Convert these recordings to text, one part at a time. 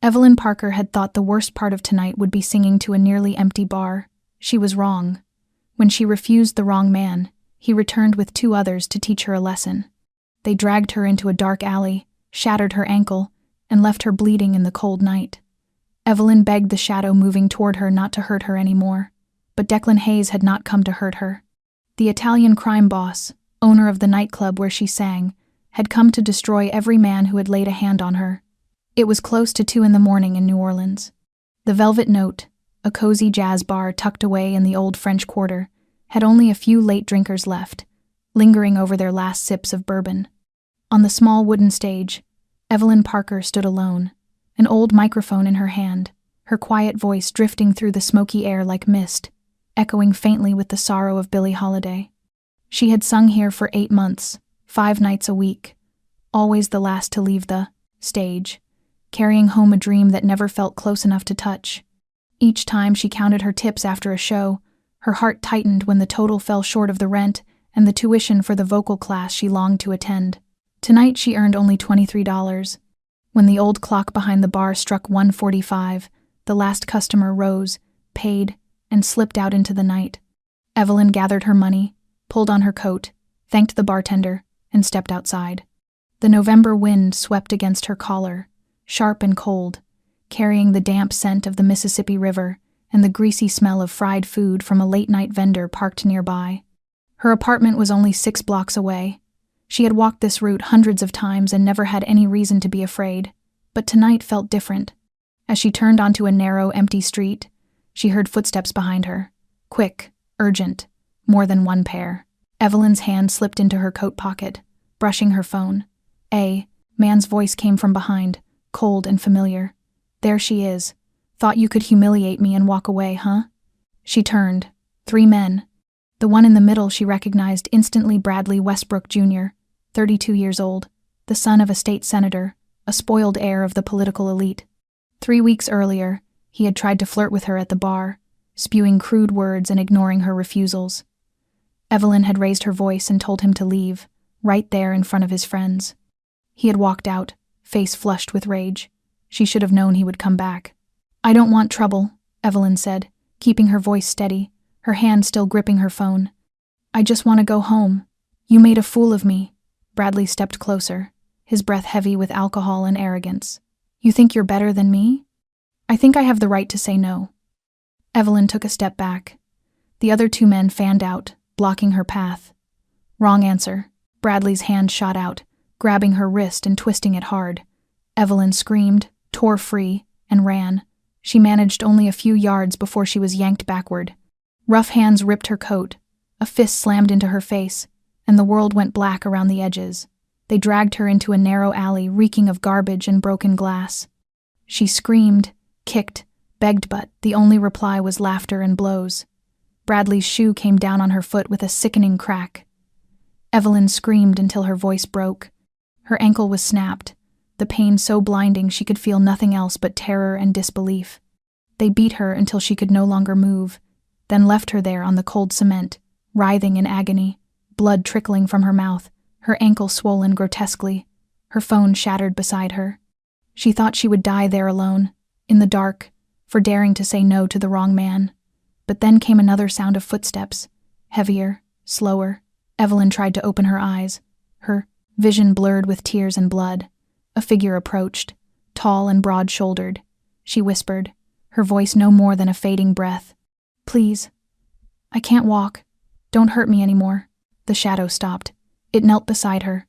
Evelyn Parker had thought the worst part of tonight would be singing to a nearly empty bar. She was wrong. When she refused the wrong man, he returned with 2 others to teach her a lesson. They dragged her into a dark alley, shattered her ankle, and left her bleeding in the cold night. Evelyn begged the shadow moving toward her not to hurt her anymore, but Declan Hayes had not come to hurt her. The Italian crime boss, owner of the nightclub where she sang, had come to destroy every man who had laid a hand on her. It was close to 2 a.m. in New Orleans. The Velvet Note, a cozy jazz bar tucked away in the old French Quarter, had only a few late drinkers left, lingering over their last sips of bourbon. On the small wooden stage, Evelyn Parker stood alone, an old microphone in her hand, her quiet voice drifting through the smoky air like mist, echoing faintly with the sorrow of Billie Holiday. She had sung here for 8 months, 5 nights a week, always the last to leave the stage, carrying home a dream that never felt close enough to touch. Each time she counted her tips after a show, her heart tightened when the total fell short of the rent and the tuition for the vocal class she longed to attend. Tonight she earned only $23. When the old clock behind the bar struck 1:45, the last customer rose, paid, and slipped out into the night. Evelyn gathered her money, pulled on her coat, thanked the bartender, and stepped outside. The November wind swept against her collar, sharp and cold, carrying the damp scent of the Mississippi River and the greasy smell of fried food from a late-night vendor parked nearby. Her apartment was only 6 blocks away. She had walked this route hundreds of times and never had any reason to be afraid, but tonight felt different. As she turned onto a narrow, empty street, she heard footsteps behind her. Quick, urgent, more than one pair. Evelyn's hand slipped into her coat pocket, brushing her phone. A man's voice came from behind, cold and familiar. "There she is. Thought you could humiliate me and walk away, huh?" She turned. 3 men. The one in the middle she recognized instantly: Bradley Westbrook Jr., 32 years old, the son of a state senator, a spoiled heir of the political elite. 3 weeks earlier, he had tried to flirt with her at the bar, spewing crude words and ignoring her refusals. Evelyn had raised her voice and told him to leave, right there in front of his friends. He had walked out, face flushed with rage. She should have known he would come back. "I don't want trouble," Evelyn said, keeping her voice steady, her hand still gripping her phone. "I just want to go home. You made a fool of me." Bradley stepped closer, his breath heavy with alcohol and arrogance. "You think you're better than me? I think I have the right to say no." Evelyn took a step back. The other 2 men fanned out, blocking her path. "Wrong answer." Bradley's hand shot out, grabbing her wrist and twisting it hard. Evelyn screamed, tore free, and ran. She managed only a few yards before she was yanked backward. Rough hands ripped her coat, a fist slammed into her face, and the world went black around the edges. They dragged her into a narrow alley reeking of garbage and broken glass. She screamed, kicked, begged, but the only reply was laughter and blows. Bradley's shoe came down on her foot with a sickening crack. Evelyn screamed until her voice broke. Her ankle was snapped, the pain so blinding she could feel nothing else but terror and disbelief. They beat her until she could no longer move, then left her there on the cold cement, writhing in agony, blood trickling from her mouth, her ankle swollen grotesquely, her phone shattered beside her. She thought she would die there alone, in the dark, for daring to say no to the wrong man. But then came another sound of footsteps, heavier, slower. Evelyn tried to open her eyes, her vision blurred with tears and blood. A figure approached, tall and broad-shouldered. She whispered, her voice no more than a fading breath. "Please. I can't walk. Don't hurt me anymore." The shadow stopped. It knelt beside her.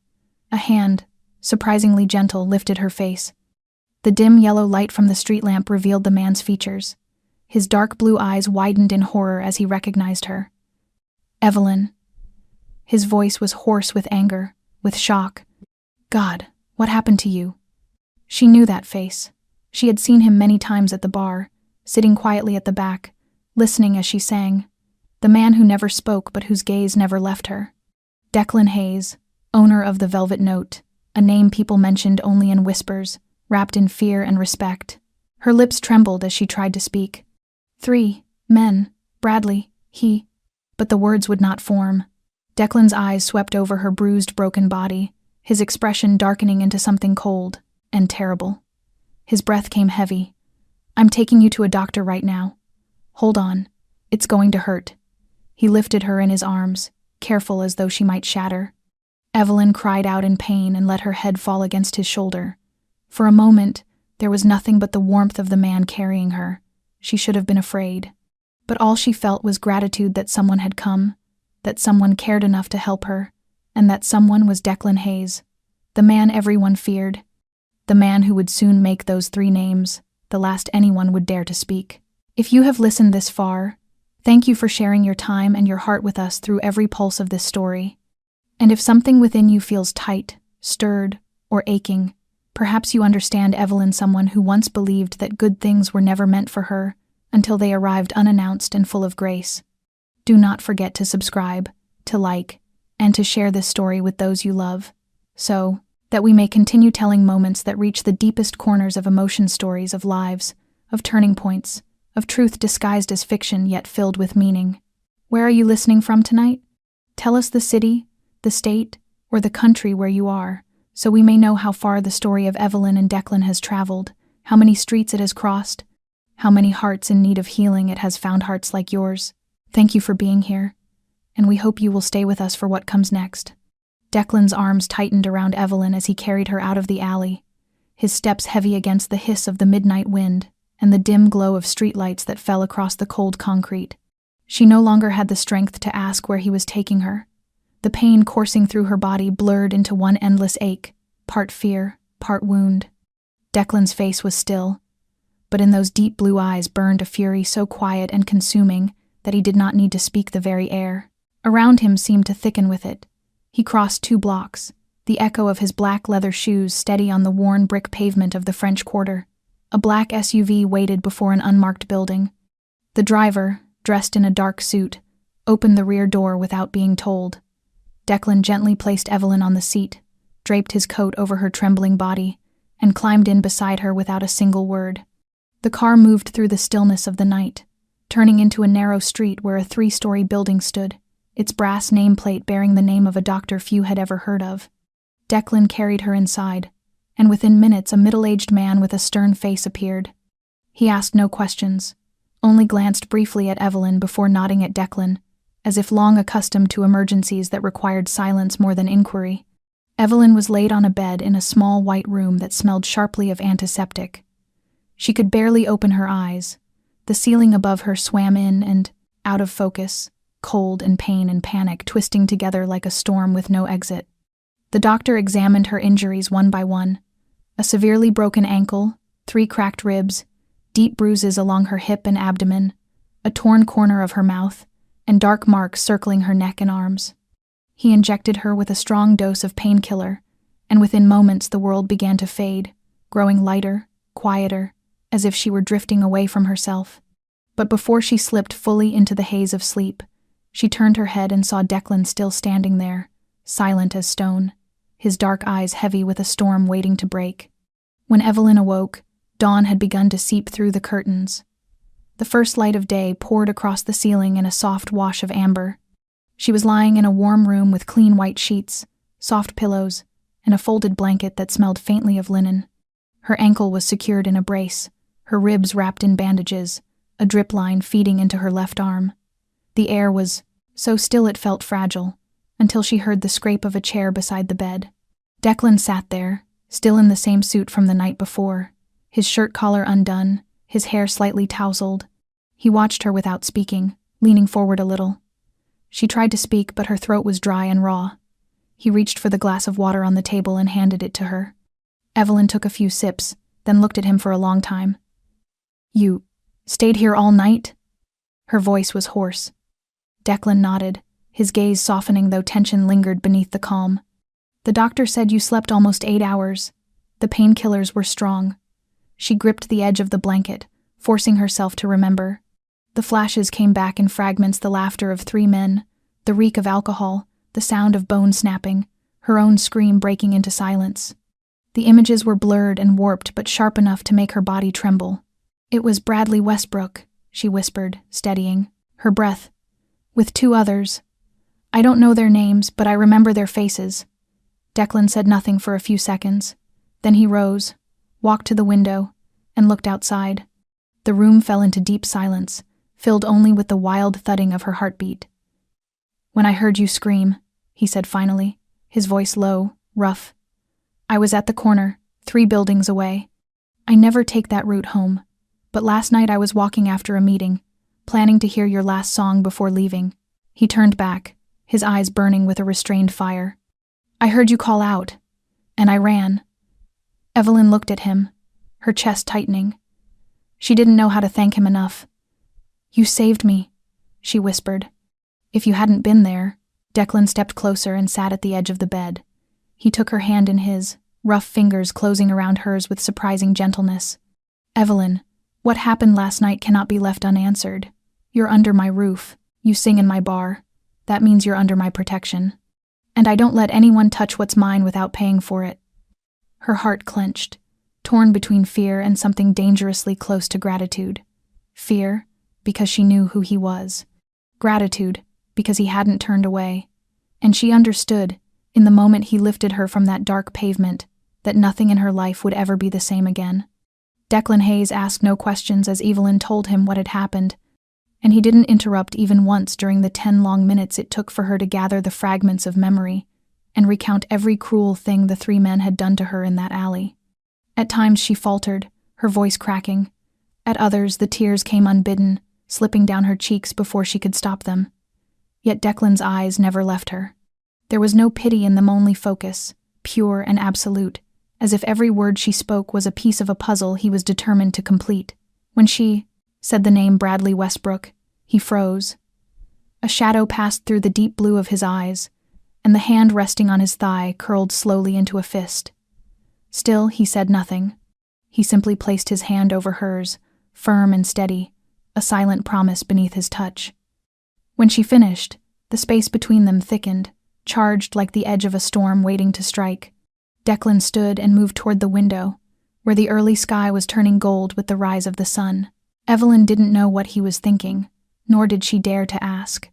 A hand, surprisingly gentle, lifted her face. The dim yellow light from the street lamp revealed the man's features. His dark blue eyes widened in horror as he recognized her. "Evelyn." His voice was hoarse with anger, with shock. "God, what happened to you?" She knew that face. She had seen him many times at the bar, sitting quietly at the back, listening as she sang. The man who never spoke but whose gaze never left her. Declan Hayes, owner of the Velvet Note, a name people mentioned only in whispers, wrapped in fear and respect. Her lips trembled as she tried to speak. 3 men, Bradley, he. But the words would not form. Declan's eyes swept over her bruised, broken body, his expression darkening into something cold and terrible. His breath came heavy. "I'm taking you to a doctor right now. Hold on. It's going to hurt." He lifted her in his arms, careful as though she might shatter. Evelyn cried out in pain and let her head fall against his shoulder. For a moment, there was nothing but the warmth of the man carrying her. She should have been afraid. But all she felt was gratitude that someone had come, that someone cared enough to help her, and that someone was Declan Hayes, the man everyone feared, the man who would soon make those 3 names the last anyone would dare to speak. If you have listened this far, thank you for sharing your time and your heart with us through every pulse of this story. And if something within you feels tight, stirred, or aching, perhaps you understand Evelyn, someone who once believed that good things were never meant for her until they arrived unannounced and full of grace. Do not forget to subscribe, to like, and to share this story with those you love, so that we may continue telling moments that reach the deepest corners of emotion, stories of lives, of turning points, of truth disguised as fiction yet filled with meaning. Where are you listening from tonight? Tell us the city, the state, or the country where you are, so we may know how far the story of Evelyn and Declan has traveled, how many streets it has crossed, how many hearts in need of healing it has found, hearts like yours. Thank you for being here, and we hope you will stay with us for what comes next. Declan's arms tightened around Evelyn as he carried her out of the alley, his steps heavy against the hiss of the midnight wind and the dim glow of streetlights that fell across the cold concrete. She no longer had the strength to ask where he was taking her. The pain coursing through her body blurred into one endless ache, part fear, part wound. Declan's face was still, but in those deep blue eyes burned a fury so quiet and consuming that he did not need to speak. The very air around him seemed to thicken with it. He crossed 2 blocks, the echo of his black leather shoes steady on the worn brick pavement of the French Quarter. A black SUV waited before an unmarked building. The driver, dressed in a dark suit, opened the rear door without being told. Declan gently placed Evelyn on the seat, draped his coat over her trembling body, and climbed in beside her without a single word. The car moved through the stillness of the night, turning into a narrow street where a 3-story building stood, its brass nameplate bearing the name of a doctor few had ever heard of. Declan carried her inside, and within minutes a middle-aged man with a stern face appeared. He asked no questions, only glanced briefly at Evelyn before nodding at Declan, as if long accustomed to emergencies that required silence more than inquiry. Evelyn was laid on a bed in a small white room that smelled sharply of antiseptic. She could barely open her eyes. The ceiling above her swam in and out of focus, cold and pain and panic twisting together like a storm with no exit. The doctor examined her injuries one by one. A severely broken ankle, 3 cracked ribs, deep bruises along her hip and abdomen, a torn corner of her mouth, and dark marks circling her neck and arms. He injected her with a strong dose of painkiller, and within moments the world began to fade, growing lighter, quieter, as if she were drifting away from herself. But before she slipped fully into the haze of sleep, she turned her head and saw Declan still standing there, silent as stone, his dark eyes heavy with a storm waiting to break. When Evelyn awoke, dawn had begun to seep through the curtains. The first light of day poured across the ceiling in a soft wash of amber. She was lying in a warm room with clean white sheets, soft pillows, and a folded blanket that smelled faintly of linen. Her ankle was secured in a brace, her ribs wrapped in bandages, a drip line feeding into her left arm. The air was so still it felt fragile, until she heard the scrape of a chair beside the bed. Declan sat there, still in the same suit from the night before, his shirt collar undone, his hair slightly tousled. He watched her without speaking, leaning forward a little. She tried to speak, but her throat was dry and raw. He reached for the glass of water on the table and handed it to her. Evelyn took a few sips, then looked at him for a long time. "You stayed here all night?" Her voice was hoarse. Declan nodded, his gaze softening though tension lingered beneath the calm. "The doctor said you slept almost 8 hours. The painkillers were strong." She gripped the edge of the blanket, forcing herself to remember. The flashes came back in fragments, the laughter of 3 men, the reek of alcohol, the sound of bone snapping, her own scream breaking into silence. The images were blurred and warped but sharp enough to make her body tremble. "It was Bradley Westbrook," she whispered, steadying her breath. "With 2 others. I don't know their names, but I remember their faces." Declan said nothing for a few seconds. Then he rose, walked to the window, and looked outside. The room fell into deep silence, filled only with the wild thudding of her heartbeat. "When I heard you scream," he said finally, his voice low, rough. "I was at the corner, 3 buildings away. I never take that route home, but last night I was walking after a meeting, planning to hear your last song before leaving." He turned back, his eyes burning with a restrained fire. "I heard you call out, and I ran." Evelyn looked at him, her chest tightening. She didn't know how to thank him enough. "You saved me," she whispered. "If you hadn't been there." Declan stepped closer and sat at the edge of the bed. He took her hand in his, rough fingers closing around hers with surprising gentleness. "Evelyn, what happened last night cannot be left unanswered. You're under my roof. You sing in my bar. That means you're under my protection. And I don't let anyone touch what's mine without paying for it." Her heart clenched, torn between fear and something dangerously close to gratitude. Fear, because she knew who he was. Gratitude, because he hadn't turned away. And she understood, in the moment he lifted her from that dark pavement, that nothing in her life would ever be the same again. Declan Hayes asked no questions as Evelyn told him what had happened, and he didn't interrupt even once during the 10 long minutes it took for her to gather the fragments of memory and recount every cruel thing the 3 men had done to her in that alley. At times she faltered, her voice cracking. At others the tears came unbidden, slipping down her cheeks before she could stop them. Yet Declan's eyes never left her. There was no pity in them, only focus, pure and absolute, as if every word she spoke was a piece of a puzzle he was determined to complete. When she said the name Bradley Westbrook, he froze. A shadow passed through the deep blue of his eyes, and the hand resting on his thigh curled slowly into a fist. Still, he said nothing. He simply placed his hand over hers, firm and steady, a silent promise beneath his touch. When she finished, the space between them thickened, charged like the edge of a storm waiting to strike. Declan stood and moved toward the window, where the early sky was turning gold with the rise of the sun. Evelyn didn't know what he was thinking, nor did she dare to ask.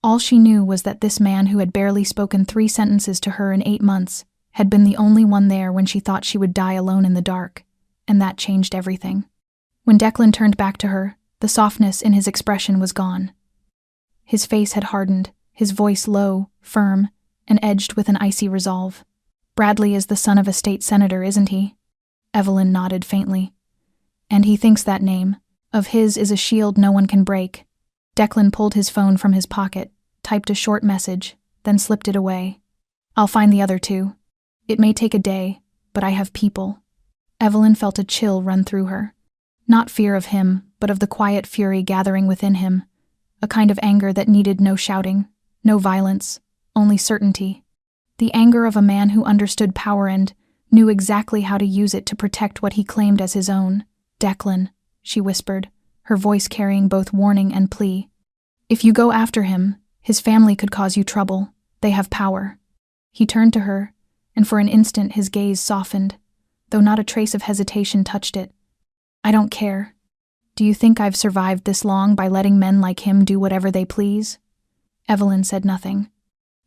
All she knew was that this man who had barely spoken 3 sentences to her in 8 months had been the only one there when she thought she would die alone in the dark, and that changed everything. When Declan turned back to her, the softness in his expression was gone. His face had hardened, his voice low, firm, and edged with an icy resolve. "Bradley is the son of a state senator, isn't he?" Evelyn nodded faintly. "And he thinks that name of his is a shield no one can break." Declan pulled his phone from his pocket, typed a short message, then slipped it away. "I'll find the other 2. It may take a day, but I have people." Evelyn felt a chill run through her. Not fear of him, but of the quiet fury gathering within him, a kind of anger that needed no shouting, no violence, only certainty. The anger of a man who understood power and knew exactly how to use it to protect what he claimed as his own. "Declan," she whispered, her voice carrying both warning and plea. "If you go after him, his family could cause you trouble. They have power." He turned to her, and for an instant his gaze softened, though not a trace of hesitation touched it. "I don't care. Do you think I've survived this long by letting men like him do whatever they please?" Evelyn said nothing.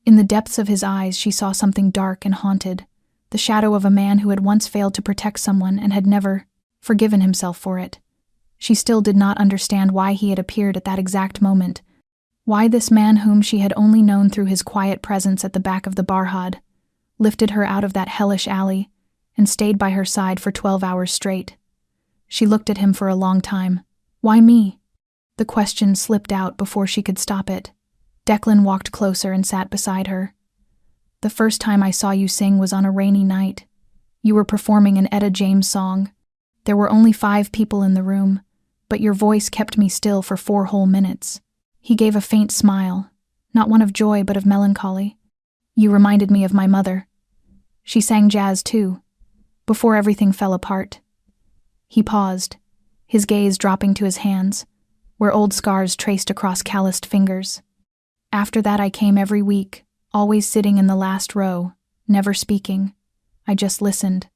In the depths of his eyes she saw something dark and haunted, the shadow of a man who had once failed to protect someone and had never forgiven himself for it. She still did not understand why he had appeared at that exact moment, why this man whom she had only known through his quiet presence at the back of the bar had lifted her out of that hellish alley and stayed by her side for 12 hours straight. She looked at him for a long time. "Why me?" The question slipped out before she could stop it. Declan walked closer and sat beside her. "The first time I saw you sing was on a rainy night. You were performing an Etta James song. There were only 5 people in the room, but your voice kept me still for 4 whole minutes." He gave a faint smile, not one of joy but of melancholy. "You reminded me of my mother. She sang jazz too, before everything fell apart." He paused, his gaze dropping to his hands, where old scars traced across calloused fingers. "After that I came every week, always sitting in the last row, never speaking. I just listened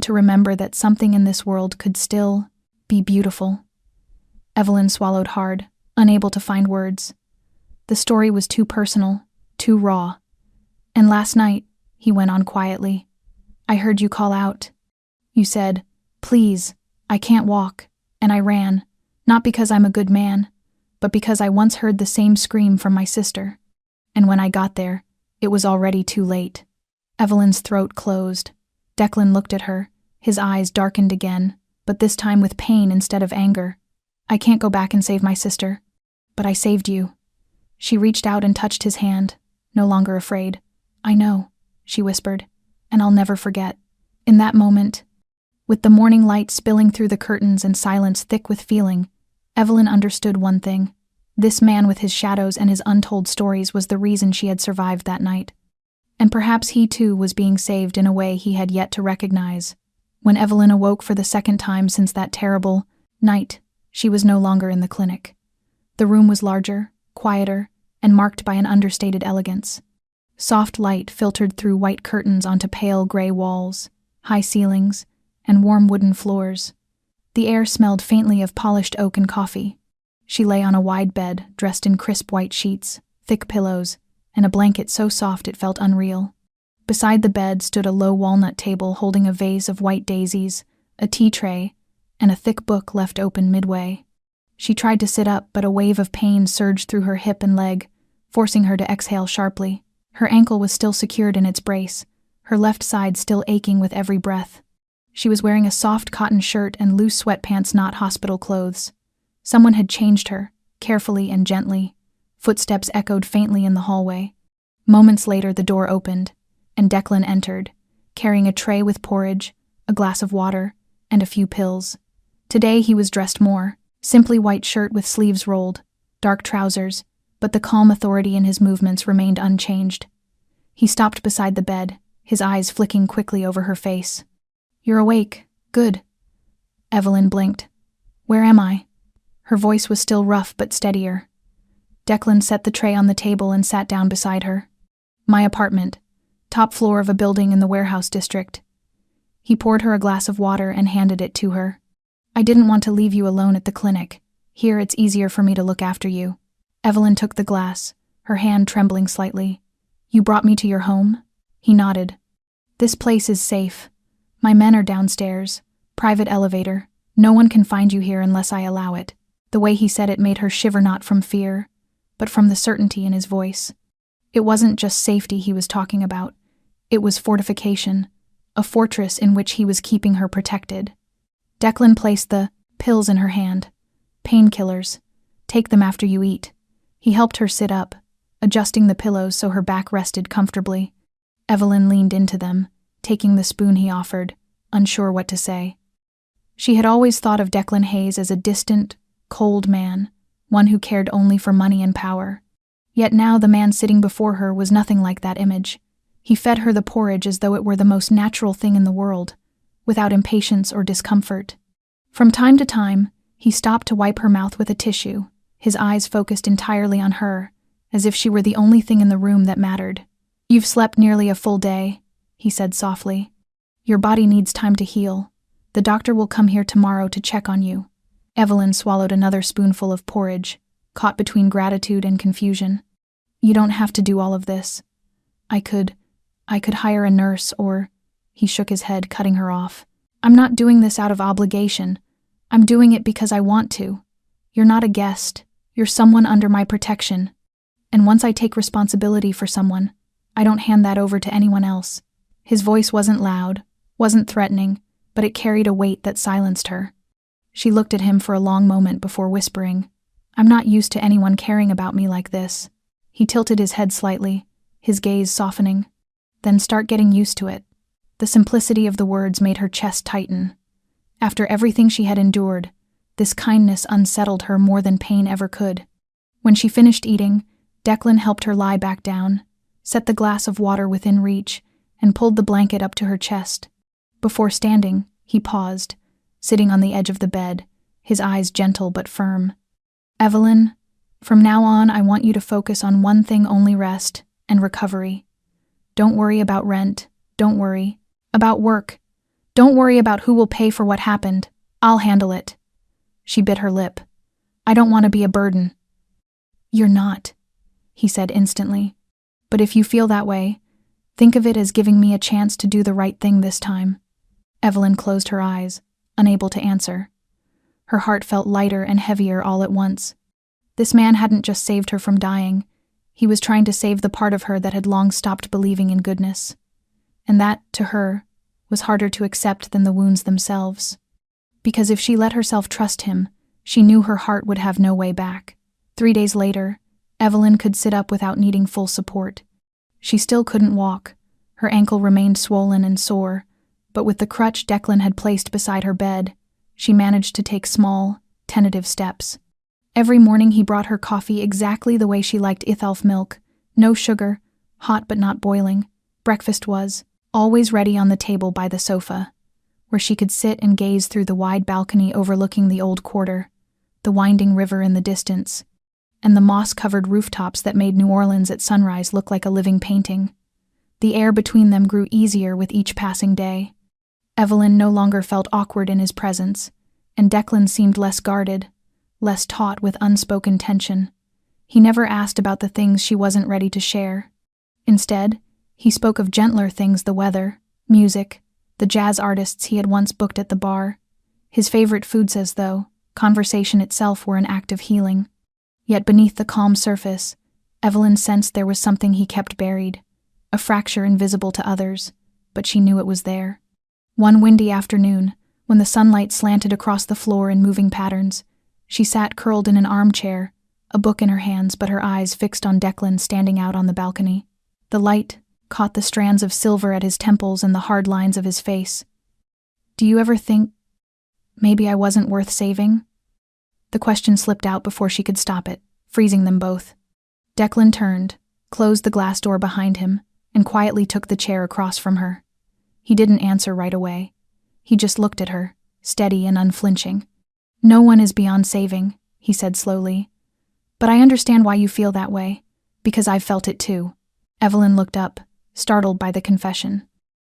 to remember that something in this world could still be beautiful." Evelyn swallowed hard, unable to find words. The story was too personal, too raw. "And last night," he went on quietly, "I heard you call out. You said, 'Please, I can't walk, and I ran, not because I'm a good man, but because I once heard the same scream from my sister. And when I got there, it was already too late. Evelyn's throat closed. Declan looked at her, his eyes darkened again, but this time with pain instead of anger. I can't go back and save my sister, but I saved you. She reached out and touched his hand, no longer afraid. I know, she whispered, and I'll never forget. In that moment, with the morning light spilling through the curtains and silence thick with feeling, Evelyn understood one thing. This man with his shadows and his untold stories was the reason she had survived that night. And perhaps he too was being saved in a way he had yet to recognize. When Evelyn awoke for the second time since that terrible night, she was no longer in the clinic. The room was larger, quieter, and marked by an understated elegance. Soft light filtered through white curtains onto pale gray walls, high ceilings, and warm wooden floors. The air smelled faintly of polished oak and coffee. She lay on a wide bed, dressed in crisp white sheets, thick pillows, and a blanket so soft it felt unreal. Beside the bed stood a low walnut table holding a vase of white daisies, a tea tray, and a thick book left open midway. She tried to sit up, but a wave of pain surged through her hip and leg, forcing her to exhale sharply. Her ankle was still secured in its brace, her left side still aching with every breath. She was wearing a soft cotton shirt and loose sweatpants, not hospital clothes. Someone had changed her, carefully and gently. Footsteps echoed faintly in the hallway. Moments later, the door opened, and Declan entered, carrying a tray with porridge, a glass of water, and a few pills. Today he was dressed more, simply white shirt with sleeves rolled, dark trousers, but the calm authority in his movements remained unchanged. He stopped beside the bed, his eyes flicking quickly over her face. You're awake. Good. Evelyn blinked. Where am I? Her voice was still rough but steadier. Declan set the tray on the table and sat down beside her. My apartment, top floor of a building in the warehouse district. He poured her a glass of water and handed it to her. I didn't want to leave you alone at the clinic. Here it's easier for me to look after you. Evelyn took the glass, her hand trembling slightly. You brought me to your home? He nodded. This place is safe. My men are downstairs. Private elevator. No one can find you here unless I allow it. The way he said it made her shiver, not from fear, but from the certainty in his voice. It wasn't just safety he was talking about. It was fortification, a fortress in which he was keeping her protected. Declan placed the pills in her hand. Painkillers. Take them after you eat. He helped her sit up, adjusting the pillows so her back rested comfortably. Evelyn leaned into them, taking the spoon he offered, unsure what to say. She had always thought of Declan Hayes as a distant, cold man, one who cared only for money and power. Yet now the man sitting before her was nothing like that image. He fed her the porridge as though it were the most natural thing in the world, without impatience or discomfort. From time to time, he stopped to wipe her mouth with a tissue, his eyes focused entirely on her, as if she were the only thing in the room that mattered. You've slept nearly a full day, he said softly. Your body needs time to heal. The doctor will come here tomorrow to check on you. Evelyn swallowed another spoonful of porridge, caught between gratitude and confusion. You don't have to do all of this. I could hire a nurse or... He shook his head, cutting her off. I'm not doing this out of obligation. I'm doing it because I want to. You're not a guest. You're someone under my protection. And once I take responsibility for someone, I don't hand that over to anyone else. His voice wasn't loud, wasn't threatening, but it carried a weight that silenced her. She looked at him for a long moment before whispering, I'm not used to anyone caring about me like this. He tilted his head slightly, his gaze softening. Then start getting used to it. The simplicity of the words made her chest tighten. After everything she had endured, this kindness unsettled her more than pain ever could. When she finished eating, Declan helped her lie back down, set the glass of water within reach, and pulled the blanket up to her chest. Before standing, he paused, sitting on the edge of the bed, his eyes gentle but firm. Evelyn, from now on I want you to focus on one thing only: rest and recovery. Don't worry about rent, don't worry about work, don't worry about who will pay for what happened. I'll handle it. She bit her lip. I don't want to be a burden. You're not, he said instantly. But if you feel that way, think of it as giving me a chance to do the right thing this time. Evelyn closed her eyes, unable to answer. Her heart felt lighter and heavier all at once. This man hadn't just saved her from dying, he was trying to save the part of her that had long stopped believing in goodness. And that, to her, was harder to accept than the wounds themselves. Because if she let herself trust him, she knew her heart would have no way back. 3 days later, Evelyn could sit up without needing full support. She still couldn't walk. Her ankle remained swollen and sore, but with the crutch Declan had placed beside her bed, she managed to take small, tentative steps. Every morning he brought her coffee exactly the way she liked Ithalf milk, no sugar, hot but not boiling. Breakfast was always ready on the table by the sofa, where she could sit and gaze through the wide balcony overlooking the old quarter, the winding river in the distance, and the moss-covered rooftops that made New Orleans at sunrise look like a living painting. The air between them grew easier with each passing day. Evelyn no longer felt awkward in his presence, and Declan seemed less guarded, less taut with unspoken tension. He never asked about the things she wasn't ready to share. Instead, he spoke of gentler things: the weather, music, the jazz artists he had once booked at the bar. His favorite foods, as though conversation itself were an act of healing. Yet beneath the calm surface, Evelyn sensed there was something he kept buried, a fracture invisible to others, but she knew it was there. One windy afternoon, when the sunlight slanted across the floor in moving patterns, she sat curled in an armchair, a book in her hands but her eyes fixed on Declan standing out on the balcony. The light caught the strands of silver at his temples and the hard lines of his face. "Do you ever think maybe I wasn't worth saving?" The question slipped out before she could stop it, freezing them both. Declan turned, closed the glass door behind him, and quietly took the chair across from her. He didn't answer right away. He just looked at her, steady and unflinching. "No one is beyond saving," he said slowly. "But I understand why you feel that way, because I've felt it too." Evelyn looked up, startled by the confession.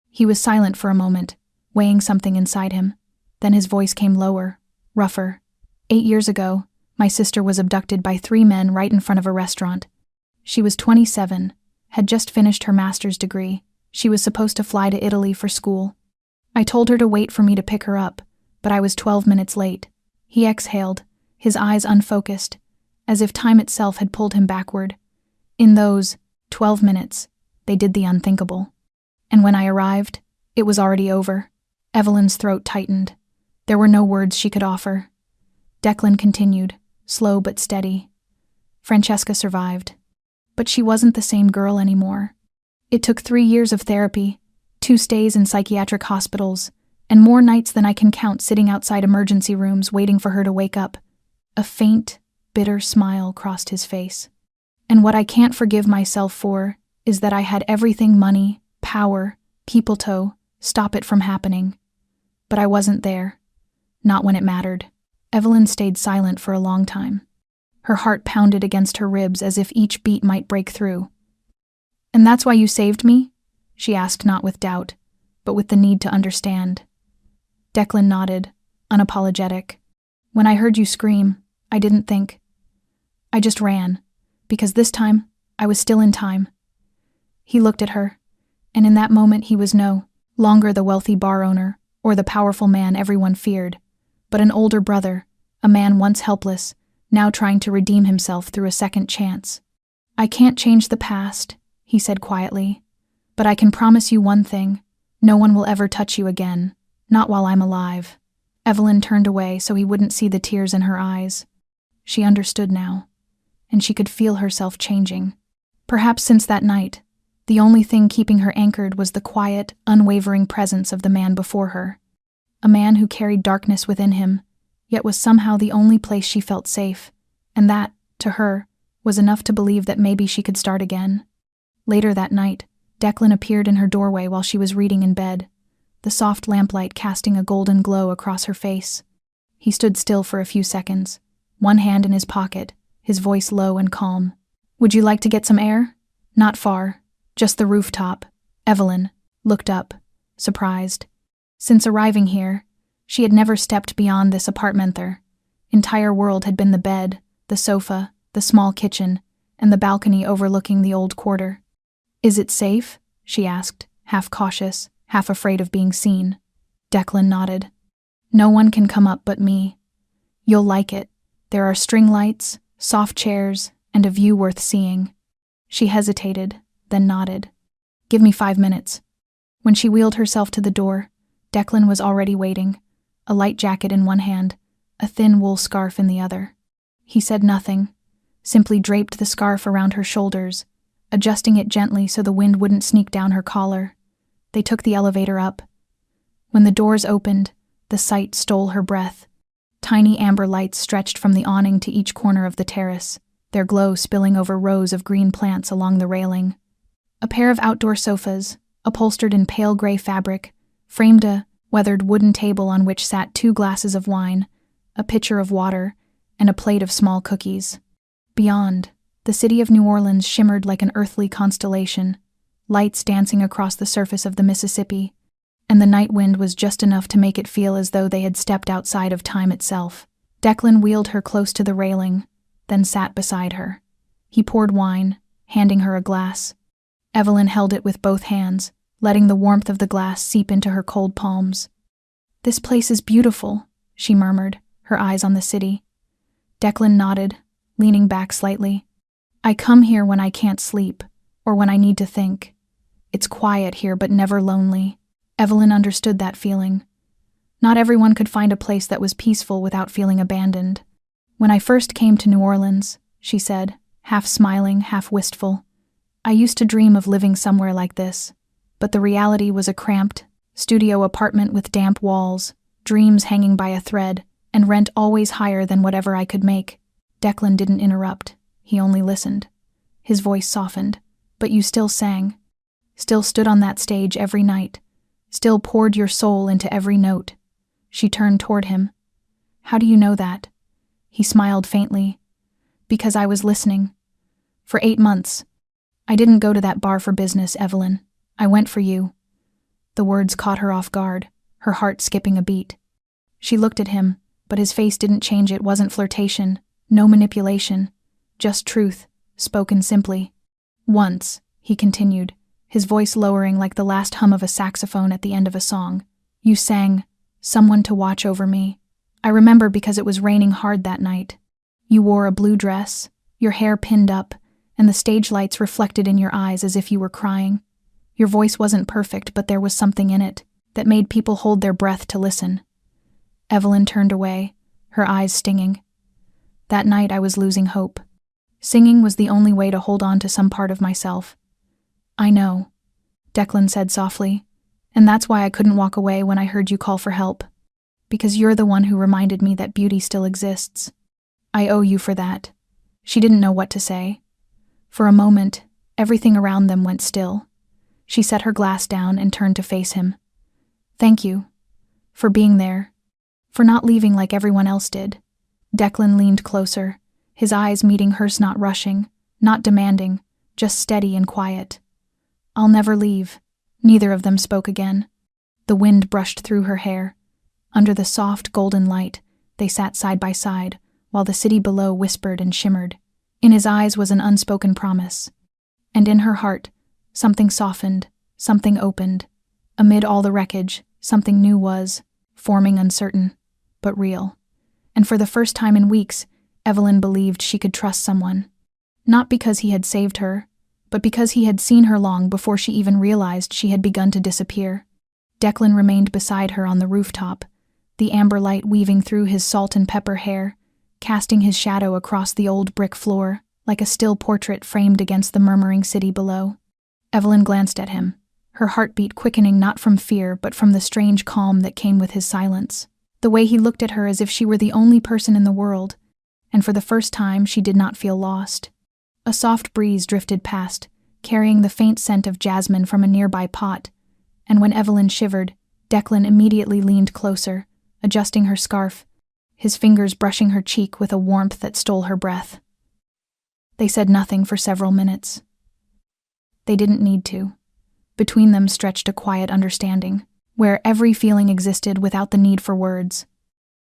He was silent for a moment, weighing something inside him. Then his voice came lower, rougher. 8 years ago, my sister was abducted by 3 men right in front of a restaurant. She was 27, had just finished her master's degree. She was supposed to fly to Italy for school. I told her to wait for me to pick her up, but I was 12 minutes late. He exhaled, his eyes unfocused, as if time itself had pulled him backward. In those 12 minutes, they did the unthinkable. And when I arrived, it was already over. Evelyn's throat tightened. There were no words she could offer. Declan continued, slow but steady. Francesca survived. But she wasn't the same girl anymore. It took 3 years of therapy, 2 stays in psychiatric hospitals, and more nights than I can count sitting outside emergency rooms waiting for her to wake up. A faint, bitter smile crossed his face. And what I can't forgive myself for is that I had everything: money, power, people to stop it from happening. But I wasn't there. Not when it mattered. Evelyn stayed silent for a long time. Her heart pounded against her ribs as if each beat might break through. "And that's why you saved me?" she asked, not with doubt, but with the need to understand. Declan nodded, unapologetic. "When I heard you scream, I didn't think. I just ran, because this time, I was still in time." He looked at her, and in that moment he was no longer the wealthy bar owner or the powerful man everyone feared, but an older brother, a man once helpless, now trying to redeem himself through a second chance. "I can't change the past," he said quietly, "but I can promise you one thing: no one will ever touch you again, not while I'm alive." Evelyn turned away so he wouldn't see the tears in her eyes. She understood now, and she could feel herself changing. Perhaps since that night, the only thing keeping her anchored was the quiet, unwavering presence of the man before her. A man who carried darkness within him, yet was somehow the only place she felt safe, and that, to her, was enough to believe that maybe she could start again. Later that night, Declan appeared in her doorway while she was reading in bed, the soft lamplight casting a golden glow across her face. He stood still for a few seconds, one hand in his pocket, his voice low and calm. "Would you like to get some air?" "Not far, just the rooftop." Evelyn looked up, surprised. Since arriving here, she had never stepped beyond this apartment. Their entire world had been the bed, the sofa, the small kitchen, and the balcony overlooking the old quarter. "Is it safe?" she asked, half cautious, half afraid of being seen. Declan nodded. No one can come up but me. You'll like it. There are string lights, soft chairs, and a view worth seeing." She hesitated, then nodded. "Give me 5 minutes." When she wheeled herself to the door, Declan was already waiting, a light jacket in one hand, a thin wool scarf in the other. He said nothing, simply draped the scarf around her shoulders, adjusting it gently so the wind wouldn't sneak down her collar. They took the elevator up. When the doors opened, the sight stole her breath. Tiny amber lights stretched from the awning to each corner of the terrace, their glow spilling over rows of green plants along the railing. A pair of outdoor sofas, upholstered in pale gray fabric, framed a weathered wooden table on which sat 2 glasses of wine, a pitcher of water, and a plate of small cookies. Beyond, the city of New Orleans shimmered like an earthly constellation, lights dancing across the surface of the Mississippi, and the night wind was just enough to make it feel as though they had stepped outside of time itself. Declan wheeled her close to the railing, then sat beside her. He poured wine, handing her a glass. Evelyn held it with both hands, letting the warmth of the glass seep into her cold palms. "This place is beautiful," she murmured, her eyes on the city. Declan nodded, leaning back slightly. "I come here when I can't sleep, or when I need to think. It's quiet here, but never lonely." Evelyn understood that feeling. Not everyone could find a place that was peaceful without feeling abandoned. "When I first came to New Orleans," she said, half smiling, half wistful, "I used to dream of living somewhere like this, but the reality was a cramped studio apartment with damp walls, dreams hanging by a thread, and rent always higher than whatever I could make." Declan didn't interrupt. He only listened. His voice softened. "But you still sang. Still stood on that stage every night. Still poured your soul into every note." She turned toward him. "How do you know that?" He smiled faintly. "Because I was listening. For 8 months. I didn't go to that bar for business, Evelyn. I went for you." The words caught her off guard, her heart skipping a beat. She looked at him, but his face didn't change. It wasn't flirtation, no manipulation, just truth, spoken simply. "Once," he continued, his voice lowering like the last hum of a saxophone at the end of a song, "you sang, 'Someone to watch over me.' I remember because it was raining hard that night. You wore a blue dress, your hair pinned up, and the stage lights reflected in your eyes as if you were crying. Your voice wasn't perfect, but there was something in it that made people hold their breath to listen." Evelyn turned away, her eyes stinging. "That night I was losing hope. Singing was the only way to hold on to some part of myself." "I know," Declan said softly, "and that's why I couldn't walk away when I heard you call for help. Because you're the one who reminded me that beauty still exists. I owe you for that." She didn't know what to say. For a moment, everything around them went still. She set her glass down and turned to face him. "Thank you. For being there. For not leaving like everyone else did." Declan leaned closer, his eyes meeting hers, not rushing, not demanding, just steady and quiet. "I'll never leave." Neither of them spoke again. The wind brushed through her hair. Under the soft golden light, they sat side by side, while the city below whispered and shimmered. In his eyes was an unspoken promise. And in her heart, something softened, something opened. Amid all the wreckage, something new was, forming, uncertain, but real. And for the first time in weeks, Evelyn believed she could trust someone. Not because he had saved her, but because he had seen her long before she even realized she had begun to disappear. Declan remained beside her on the rooftop, the amber light weaving through his salt and pepper hair, casting his shadow across the old brick floor, like a still portrait framed against the murmuring city below. Evelyn glanced at him, her heartbeat quickening not from fear but from the strange calm that came with his silence. The way he looked at her as if she were the only person in the world, and for the first time she did not feel lost. A soft breeze drifted past, carrying the faint scent of jasmine from a nearby pot, and when Evelyn shivered, Declan immediately leaned closer, adjusting her scarf, his fingers brushing her cheek with a warmth that stole her breath. They said nothing for several minutes. They didn't need to. Between them stretched a quiet understanding, where every feeling existed without the need for words.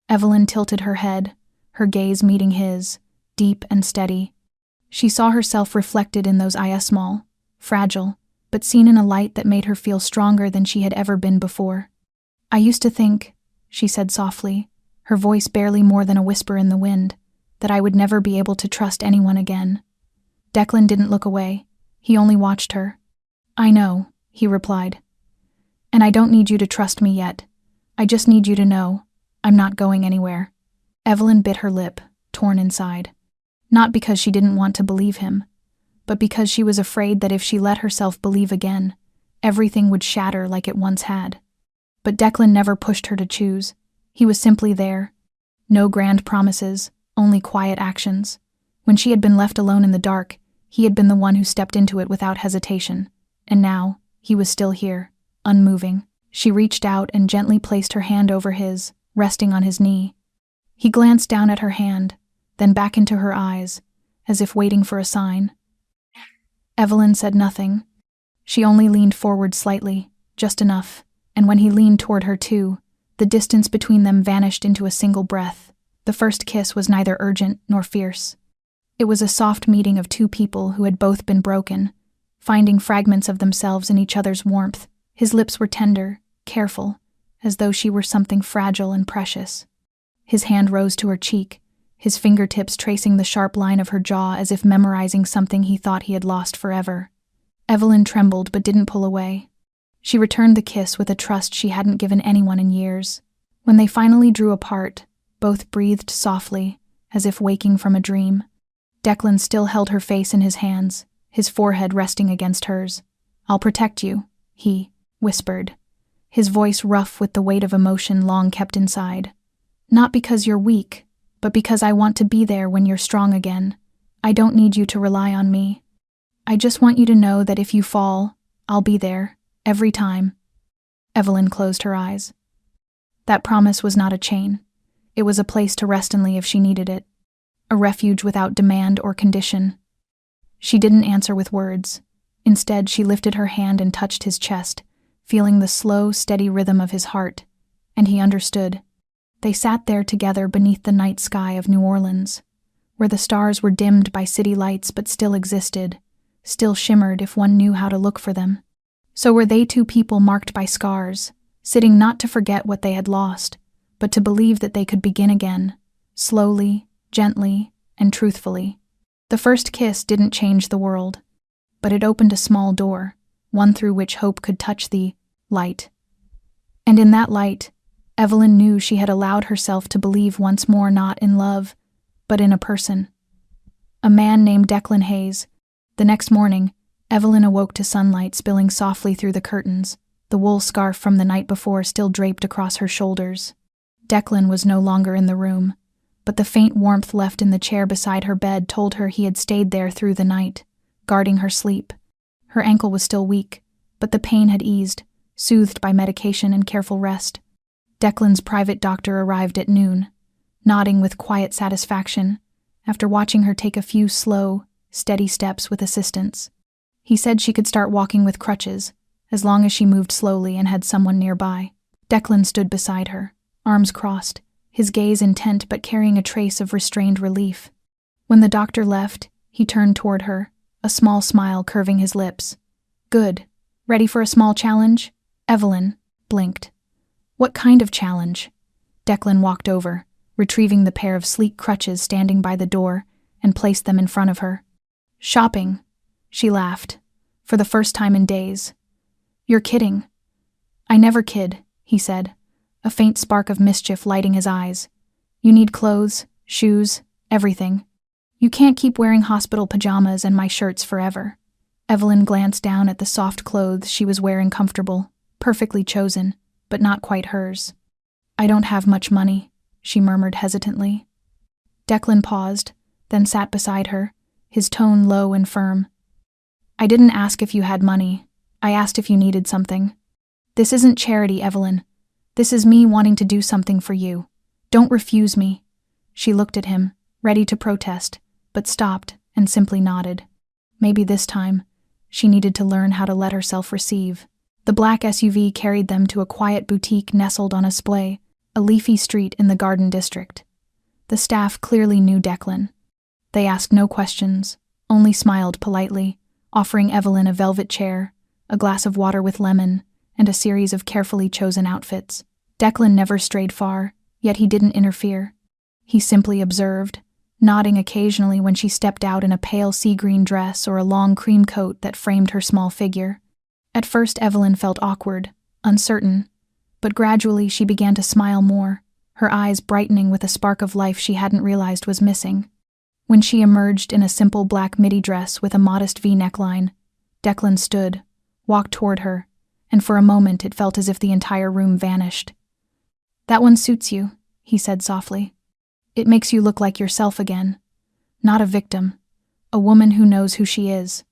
Evelyn tilted her head, her gaze meeting his, deep and steady. She saw herself reflected in those eyes, small, fragile, but seen in a light that made her feel stronger than she had ever been before. "I used to think," she said softly, her voice barely more than a whisper in the wind, that I would never be able to trust anyone again. Declan didn't look away. He only watched her. I know, he replied. And I don't need you to trust me yet. I just need you to know, I'm not going anywhere. Evelyn bit her lip, torn inside. Not because she didn't want to believe him, but because she was afraid that if she let herself believe again, everything would shatter like it once had. But Declan never pushed her to choose. He was simply there. No grand promises, only quiet actions. When she had been left alone in the dark, he had been the one who stepped into it without hesitation. And now, he was still here, unmoving. She reached out and gently placed her hand over his, resting on his knee. He glanced down at her hand, then back into her eyes, as if waiting for a sign. Evelyn said nothing. She only leaned forward slightly, just enough, and when he leaned toward her too, the distance between them vanished into a single breath. The first kiss was neither urgent nor fierce. It was a soft meeting of two people who had both been broken, finding fragments of themselves in each other's warmth. His lips were tender, careful, as though she were something fragile and precious. His hand rose to her cheek, his fingertips tracing the sharp line of her jaw as if memorizing something he thought he had lost forever. Evelyn trembled but didn't pull away. She returned the kiss with a trust she hadn't given anyone in years. When they finally drew apart, both breathed softly, as if waking from a dream. Declan still held her face in his hands, his forehead resting against hers. I'll protect you, he whispered, his voice rough with the weight of emotion long kept inside. Not because you're weak, but because I want to be there when you're strong again. I don't need you to rely on me. I just want you to know that if you fall, I'll be there, every time. Evelyn closed her eyes. That promise was not a chain. It was a place to rest in if she needed it. A refuge without demand or condition. She didn't answer with words. Instead, she lifted her hand and touched his chest, feeling the slow, steady rhythm of his heart. And he understood. They sat there together beneath the night sky of New Orleans, where the stars were dimmed by city lights but still existed, still shimmered if one knew how to look for them. So were they two people marked by scars, sitting not to forget what they had lost, but to believe that they could begin again, slowly, gently, and truthfully. The first kiss didn't change the world, but it opened a small door, one through which hope could touch the light. And in that light, Evelyn knew she had allowed herself to believe once more not in love, but in a person. A man named Declan Hayes. The next morning, Evelyn awoke to sunlight spilling softly through the curtains, the wool scarf from the night before still draped across her shoulders. Declan was no longer in the room, but the faint warmth left in the chair beside her bed told her he had stayed there through the night, guarding her sleep. Her ankle was still weak, but the pain had eased, soothed by medication and careful rest. Declan's private doctor arrived at noon, nodding with quiet satisfaction, after watching her take a few slow, steady steps with assistance. He said she could start walking with crutches, as long as she moved slowly and had someone nearby. Declan stood beside her, arms crossed, his gaze intent but carrying a trace of restrained relief. When the doctor left, he turned toward her, a small smile curving his lips. Good. Ready for a small challenge? Evelyn blinked. What kind of challenge? Declan walked over, retrieving the pair of sleek crutches standing by the door, and placed them in front of her. Shopping. She laughed, for the first time in days. You're kidding. I never kid, he said, a faint spark of mischief lighting his eyes. You need clothes, shoes, everything. You can't keep wearing hospital pajamas and my shirts forever. Evelyn glanced down at the soft clothes she was wearing, comfortable, perfectly chosen, but not quite hers. I don't have much money, she murmured hesitantly. Declan paused, then sat beside her, his tone low and firm. I didn't ask if you had money. I asked if you needed something. This isn't charity, Evelyn. This is me wanting to do something for you. Don't refuse me. She looked at him, ready to protest, but stopped and simply nodded. Maybe this time, she needed to learn how to let herself receive. The black SUV carried them to a quiet boutique nestled on a splay, a leafy street in the Garden District. The staff clearly knew Declan. They asked no questions, only smiled politely, offering Evelyn a velvet chair, a glass of water with lemon, and a series of carefully chosen outfits. Declan never strayed far, yet he didn't interfere. He simply observed, nodding occasionally when she stepped out in a pale sea-green dress or a long cream coat that framed her small figure. At first Evelyn felt awkward, uncertain, but gradually she began to smile more, her eyes brightening with a spark of life she hadn't realized was missing. When she emerged in a simple black midi dress with a modest V neckline, Declan stood, walked toward her, and for a moment it felt as if the entire room vanished. "That one suits you," he said softly. "It makes you look like yourself again. Not a victim. A woman who knows who she is."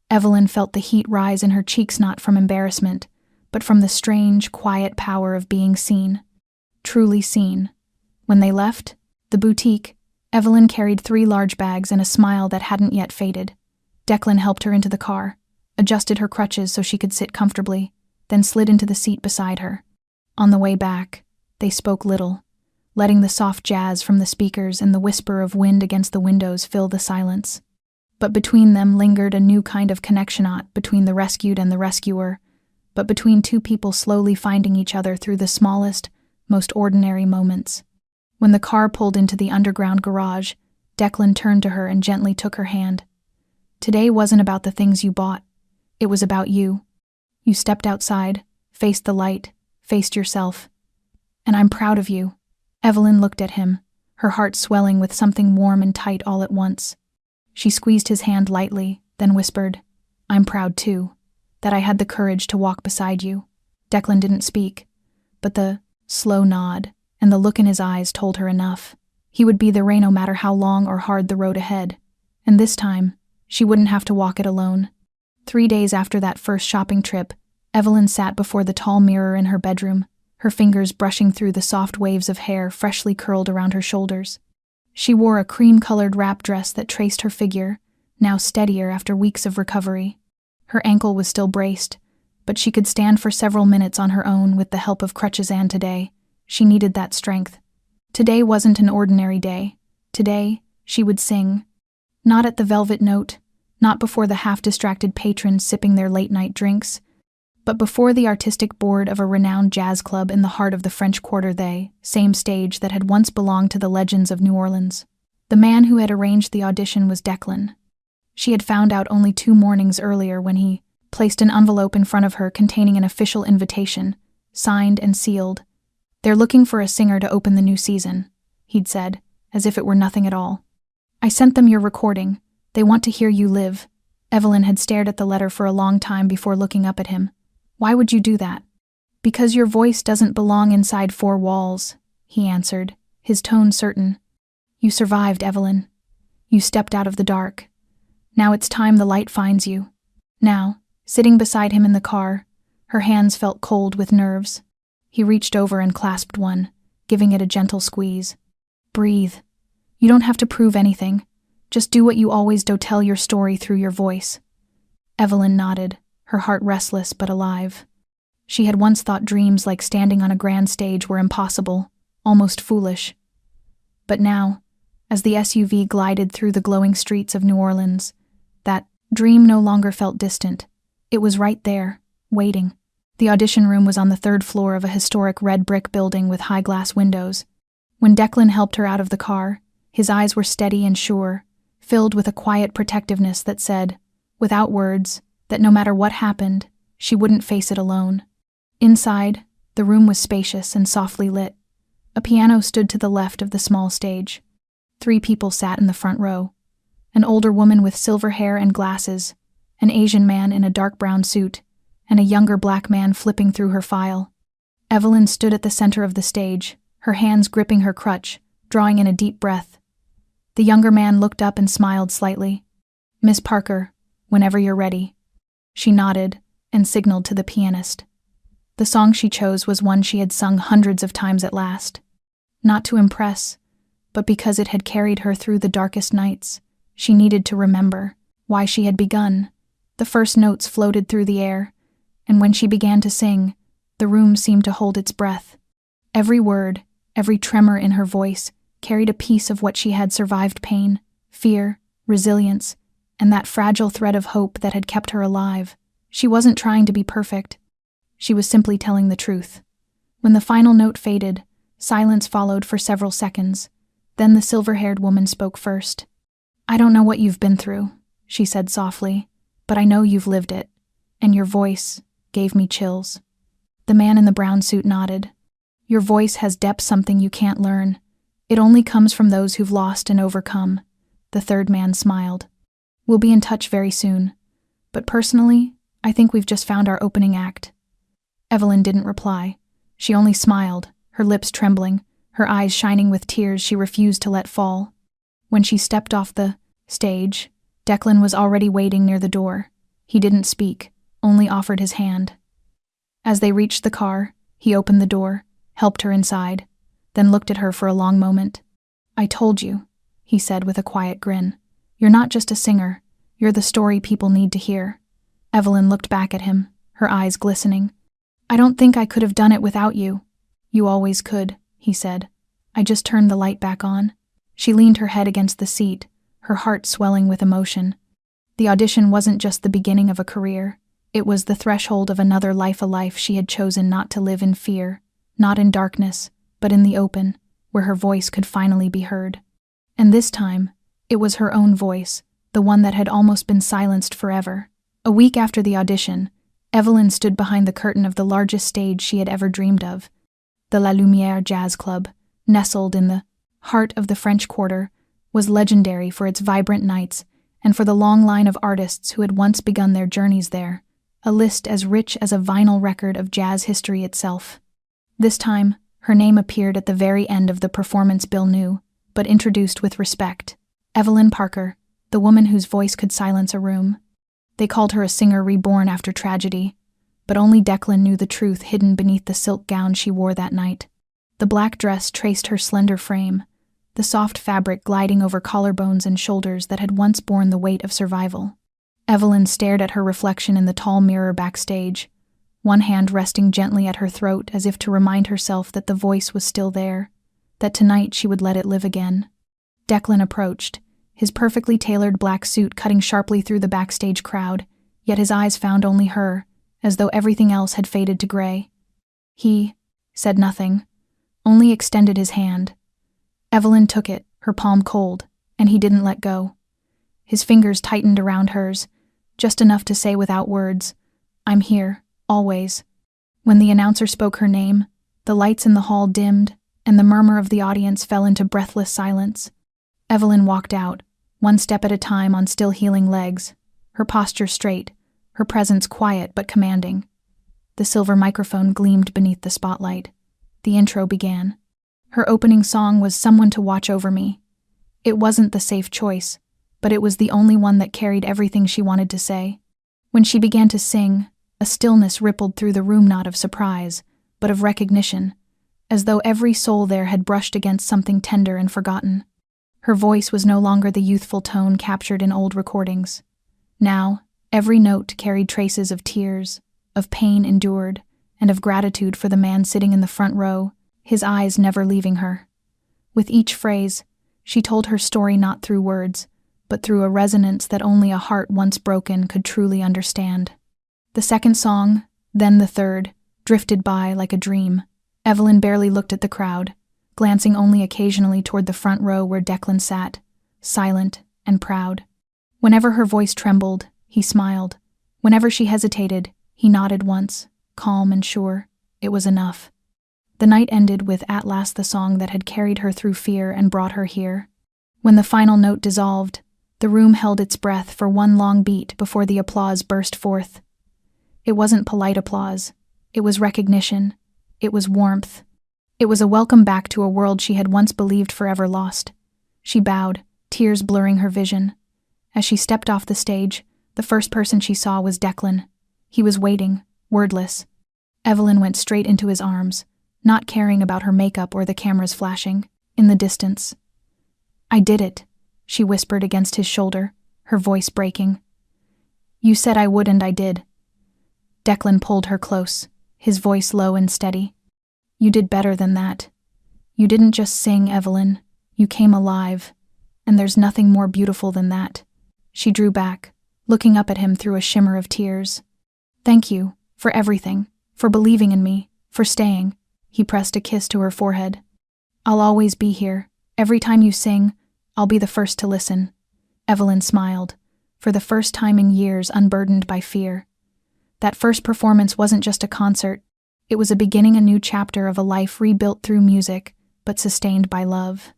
Evelyn felt the heat rise in her cheeks, not from embarrassment, but from the strange, quiet power of being seen. Truly seen. When they left the boutique, Evelyn carried 3 large bags and a smile that hadn't yet faded. Declan helped her into the car, adjusted her crutches so she could sit comfortably, then slid into the seat beside her. On the way back, they spoke little, letting the soft jazz from the speakers and the whisper of wind against the windows fill the silence. But between them lingered a new kind of connection, not between the rescued and the rescuer, but between two people slowly finding each other through the smallest, most ordinary moments. When the car pulled into the underground garage, Declan turned to her and gently took her hand. "Today wasn't about the things you bought. It was about you. You stepped outside, faced the light, faced yourself. And I'm proud of you." Evelyn looked at him, her heart swelling with something warm and tight all at once. She squeezed his hand lightly, then whispered, "I'm proud too, that I had the courage to walk beside you." Declan didn't speak, but the slow nod and the look in his eyes told her enough. He would be there no matter how long or hard the road ahead, and this time, she wouldn't have to walk it alone. 3 days after that first shopping trip, Evelyn sat before the tall mirror in her bedroom, her fingers brushing through the soft waves of hair freshly curled around her shoulders. She wore a cream-colored wrap dress that traced her figure, now steadier after weeks of recovery. Her ankle was still braced, but she could stand for several minutes on her own with the help of crutches, and today, she needed that strength. Today wasn't an ordinary day. Today, she would sing. Not at the Velvet Note, not before the half-distracted patrons sipping their late-night drinks, but before the artistic board of a renowned jazz club in the heart of the French Quarter, the same stage that had once belonged to the legends of New Orleans. The man who had arranged the audition was Declan. She had found out only 2 mornings earlier when he placed an envelope in front of her containing an official invitation, signed and sealed. "They're looking for a singer to open the new season," he'd said, as if it were nothing at all. "I sent them your recording. They want to hear you live." Evelyn had stared at the letter for a long time before looking up at him. "Why would you do that?" "Because your voice doesn't belong inside 4 walls, he answered, his tone certain. "You survived, Evelyn. You stepped out of the dark. Now it's time the light finds you." Now, sitting beside him in the car, her hands felt cold with nerves. He reached over and clasped one, giving it a gentle squeeze. "Breathe. You don't have to prove anything. Just do what you always do, tell your story through your voice." Evelyn nodded, her heart restless but alive. She had once thought dreams like standing on a grand stage were impossible, almost foolish. But now, as the SUV glided through the glowing streets of New Orleans, that dream no longer felt distant. It was right there, waiting. The audition room was on the 3rd floor of a historic red brick building with high glass windows. When Declan helped her out of the car, his eyes were steady and sure, filled with a quiet protectiveness that said, without words, that no matter what happened, she wouldn't face it alone. Inside, the room was spacious and softly lit. A piano stood to the left of the small stage. 3 people sat in the front row. An older woman with silver hair and glasses, an Asian man in a dark brown suit, and a younger black man flipping through her file. Evelyn stood at the center of the stage, her hands gripping her crutch, drawing in a deep breath. The younger man looked up and smiled slightly. "Miss Parker, whenever you're ready." She nodded and signaled to the pianist. The song she chose was one she had sung hundreds of times at last. Not to impress, but because it had carried her through the darkest nights. She needed to remember why she had begun. The first notes floated through the air, and when she began to sing, the room seemed to hold its breath. Every word, every tremor in her voice, carried a piece of what she had survived: pain, fear, resilience, and that fragile thread of hope that had kept her alive. She wasn't trying to be perfect. She was simply telling the truth. When the final note faded, silence followed for several seconds. Then the silver-haired woman spoke first. "I don't know what you've been through," she said softly, "but I know you've lived it, and your voice gave me chills." The man in the brown suit nodded. "Your voice has depth, something you can't learn. It only comes from those who've lost and overcome." The third man smiled. "We'll be in touch very soon. But personally, I think we've just found our opening act." Evelyn didn't reply. She only smiled, her lips trembling, her eyes shining with tears she refused to let fall. When she stepped off the stage, Declan was already waiting near the door. He didn't speak, only offered his hand. As they reached the car, he opened the door, helped her inside, then looked at her for a long moment. "I told you," he said with a quiet grin. "You're not just a singer, you're the story people need to hear." Evelyn looked back at him, her eyes glistening. "I don't think I could have done it without you." "You always could," he said. "I just turned the light back on." She leaned her head against the seat, her heart swelling with emotion. The audition wasn't just the beginning of a career. It was the threshold of another life, a life she had chosen not to live in fear, not in darkness, but in the open, where her voice could finally be heard. And this time, it was her own voice, the one that had almost been silenced forever. A week after the audition, Evelyn stood behind the curtain of the largest stage she had ever dreamed of. The La Lumière Jazz Club, nestled in the heart of the French Quarter, was legendary for its vibrant nights and for the long line of artists who had once begun their journeys there, a list as rich as a vinyl record of jazz history itself. This time, her name appeared at the very end of the performance Bill knew, but introduced with respect. Evelyn Parker, the woman whose voice could silence a room. They called her a singer reborn after tragedy, but only Declan knew the truth hidden beneath the silk gown she wore that night. The black dress traced her slender frame, the soft fabric gliding over collarbones and shoulders that had once borne the weight of survival. Evelyn stared at her reflection in the tall mirror backstage, one hand resting gently at her throat as if to remind herself that the voice was still there, that tonight she would let it live again. Declan approached, his perfectly tailored black suit cutting sharply through the backstage crowd, yet his eyes found only her, as though everything else had faded to gray. He said nothing, only extended his hand. Evelyn took it, her palm cold, and he didn't let go. His fingers tightened around hers, just enough to say without words, "I'm here, always." When the announcer spoke her name, the lights in the hall dimmed, and the murmur of the audience fell into breathless silence. Evelyn walked out, one step at a time on still healing legs, her posture straight, her presence quiet but commanding. The silver microphone gleamed beneath the spotlight. The intro began. Her opening song was "Someone to Watch Over Me." It wasn't the safe choice, but it was the only one that carried everything she wanted to say. When she began to sing, a stillness rippled through the room, not of surprise, but of recognition, as though every soul there had brushed against something tender and forgotten. Her voice was no longer the youthful tone captured in old recordings. Now, every note carried traces of tears, of pain endured, and of gratitude for the man sitting in the front row, his eyes never leaving her. With each phrase, she told her story not through words, but through a resonance that only a heart once broken could truly understand. The second song, then the third, drifted by like a dream. Evelyn barely looked at the crowd, glancing only occasionally toward the front row where Declan sat, silent and proud. Whenever her voice trembled, he smiled. Whenever she hesitated, he nodded once, calm and sure. It was enough. The night ended with "At Last," the song that had carried her through fear and brought her here. When the final note dissolved, the room held its breath for one long beat before the applause burst forth. It wasn't polite applause. It was recognition. It was warmth. It was a welcome back to a world she had once believed forever lost. She bowed, tears blurring her vision. As she stepped off the stage, the first person she saw was Declan. He was waiting, wordless. Evelyn went straight into his arms, not caring about her makeup or the cameras flashing, in the distance. "I did it," she whispered against his shoulder, her voice breaking. "You said I would and I did." Declan pulled her close, his voice low and steady. "You did better than that. You didn't just sing, Evelyn. You came alive, and there's nothing more beautiful than that." She drew back, looking up at him through a shimmer of tears. "Thank you, for everything, for believing in me, for staying." He pressed a kiss to her forehead. "I'll always be here. Every time you sing, I'll be the first to listen." Evelyn smiled, for the first time in years unburdened by fear. That first performance wasn't just a concert. It was beginning a new chapter of a life rebuilt through music, but sustained by love.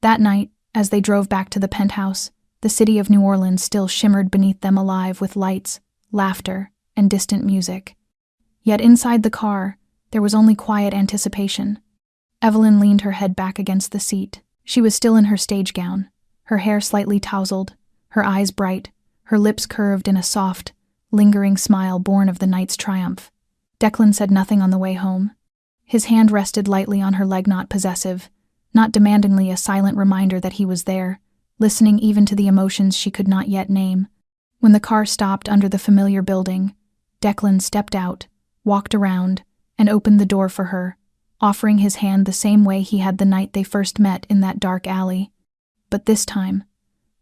That night, as they drove back to the penthouse, the city of New Orleans still shimmered beneath them, alive with lights, laughter, and distant music. Yet inside the car, there was only quiet anticipation. Evelyn leaned her head back against the seat. She was still in her stage gown, her hair slightly tousled, her eyes bright, her lips curved in a soft, lingering smile born of the night's triumph. Declan said nothing on the way home. His hand rested lightly on her leg, not possessive, not demandingly, a silent reminder that he was there, listening even to the emotions she could not yet name. When the car stopped under the familiar building, Declan stepped out, walked around, and opened the door for her, offering his hand the same way he had the night they first met in that dark alley. But this time,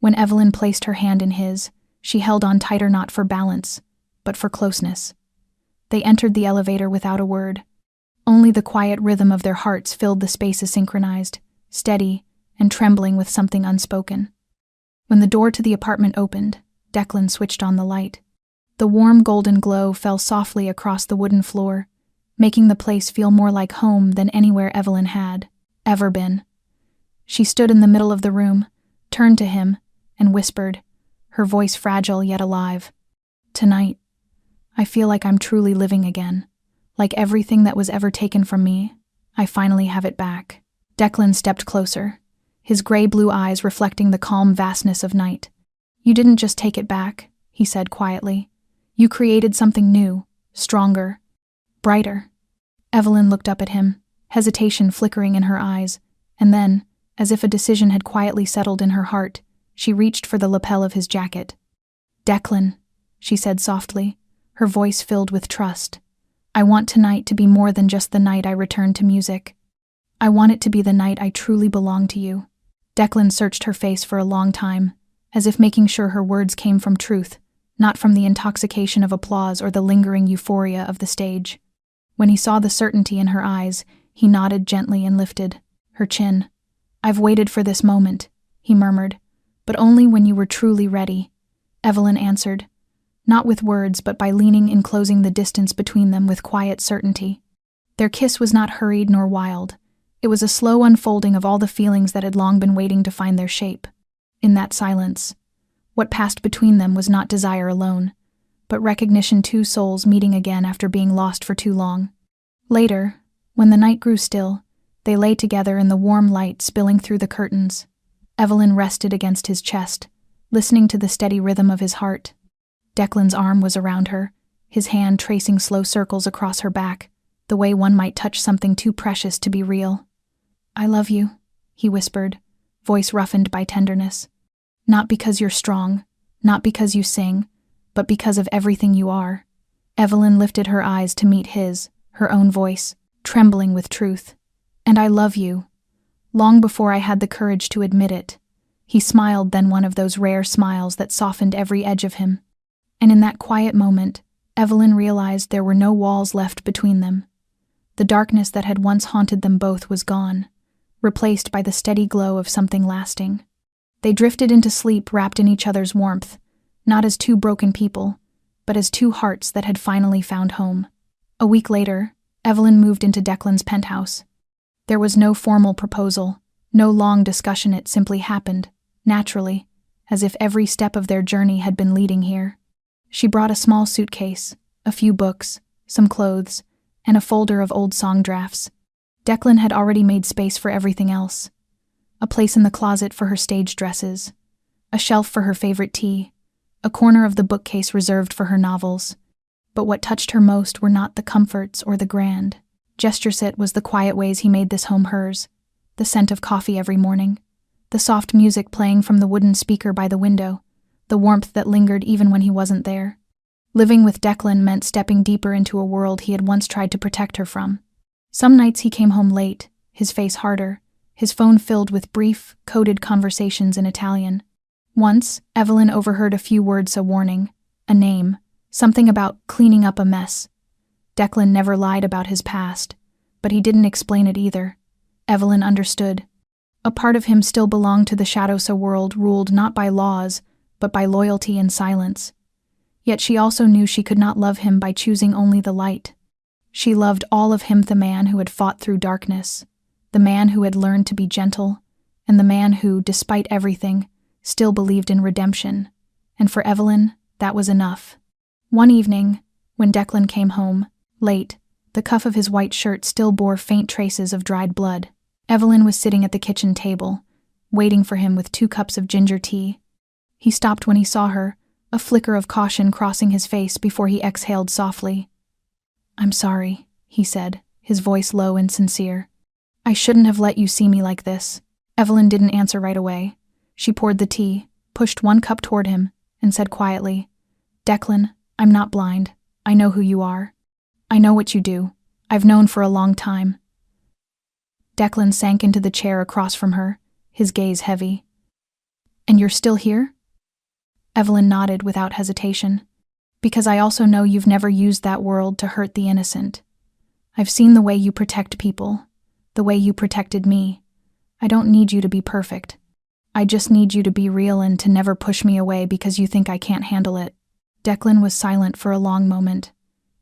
when Evelyn placed her hand in his, she held on tighter, not for balance, but for closeness. They entered the elevator without a word. Only the quiet rhythm of their hearts filled the spaces, synchronized, steady, and trembling with something unspoken. When the door to the apartment opened, Declan switched on the light. The warm golden glow fell softly across the wooden floor, making the place feel more like home than anywhere Evelyn had ever been. She stood in the middle of the room, turned to him, and whispered, her voice fragile yet alive. "Tonight, I feel like I'm truly living again. Like everything that was ever taken from me, I finally have it back." Declan stepped closer, his gray-blue eyes reflecting the calm vastness of night. "You didn't just take it back," he said quietly. "You created something new, stronger, brighter." Evelyn looked up at him, hesitation flickering in her eyes, and then, as if a decision had quietly settled in her heart, she reached for the lapel of his jacket. "Declan," she said softly, her voice filled with trust, "I want tonight to be more than just the night I returned to music. I want it to be the night I truly belong to you." Declan searched her face for a long time, as if making sure her words came from truth, not from the intoxication of applause or the lingering euphoria of the stage. When he saw the certainty in her eyes, he nodded gently and lifted her chin. "I've waited for this moment," he murmured, "but only when you were truly ready." Evelyn answered, not with words but by leaning and closing the distance between them with quiet certainty. Their kiss was not hurried nor wild. It was a slow unfolding of all the feelings that had long been waiting to find their shape. In that silence, what passed between them was not desire alone, but recognition, two souls meeting again after being lost for too long. Later, when the night grew still, they lay together in the warm light spilling through the curtains. Evelyn rested against his chest, listening to the steady rhythm of his heart. Declan's arm was around her, his hand tracing slow circles across her back, the way one might touch something too precious to be real. "I love you," he whispered, voice roughened by tenderness. "Not because you're strong, not because you sing, but because of everything you are." Evelyn lifted her eyes to meet his, her own voice, trembling with truth. "And I love you." Long before I had the courage to admit it. He smiled, then one of those rare smiles that softened every edge of him. And in that quiet moment, Evelyn realized there were no walls left between them. The darkness that had once haunted them both was gone, replaced by the steady glow of something lasting. They drifted into sleep wrapped in each other's warmth, not as two broken people, but as two hearts that had finally found home. A week later, Evelyn moved into Declan's penthouse. There was no formal proposal, no long discussion. It simply happened, naturally, as if every step of their journey had been leading here. She brought a small suitcase, a few books, some clothes, and a folder of old song drafts. Declan had already made space for everything else. A place in the closet for her stage dresses, a shelf for her favorite tea, a corner of the bookcase reserved for her novels. But what touched her most were not the comforts or the grand gestures. It was the quiet ways he made this home hers, the scent of coffee every morning, the soft music playing from the wooden speaker by the window, the warmth that lingered even when he wasn't there. Living with Declan meant stepping deeper into a world he had once tried to protect her from. Some nights he came home late, his face harder, his phone filled with brief, coded conversations in Italian. Once, Evelyn overheard a few words, a warning, a name, something about cleaning up a mess. Declan never lied about his past, but he didn't explain it either. Evelyn understood. A part of him still belonged to the Shadowsa world ruled not by laws, but by loyalty and silence. Yet she also knew she could not love him by choosing only the light. She loved all of him, the man who had fought through darkness, the man who had learned to be gentle, and the man who, despite everything, still believed in redemption. And for Evelyn, that was enough. One evening, when Declan came home, late, the cuff of his white shirt still bore faint traces of dried blood. Evelyn was sitting at the kitchen table, waiting for him with 2 cups of ginger tea. He stopped when he saw her, a flicker of caution crossing his face before he exhaled softly. "I'm sorry," he said, his voice low and sincere. "I shouldn't have let you see me like this." Evelyn didn't answer right away. She poured the tea, pushed 1 cup toward him, and said quietly, "Declan, I'm not blind. I know who you are. I know what you do. I've known for a long time." Declan sank into the chair across from her, his gaze heavy. "And you're still here?" Evelyn nodded without hesitation. "Because I also know you've never used that world to hurt the innocent. I've seen the way you protect people, the way you protected me. I don't need you to be perfect. I just need you to be real and to never push me away because you think I can't handle it." Declan was silent for a long moment.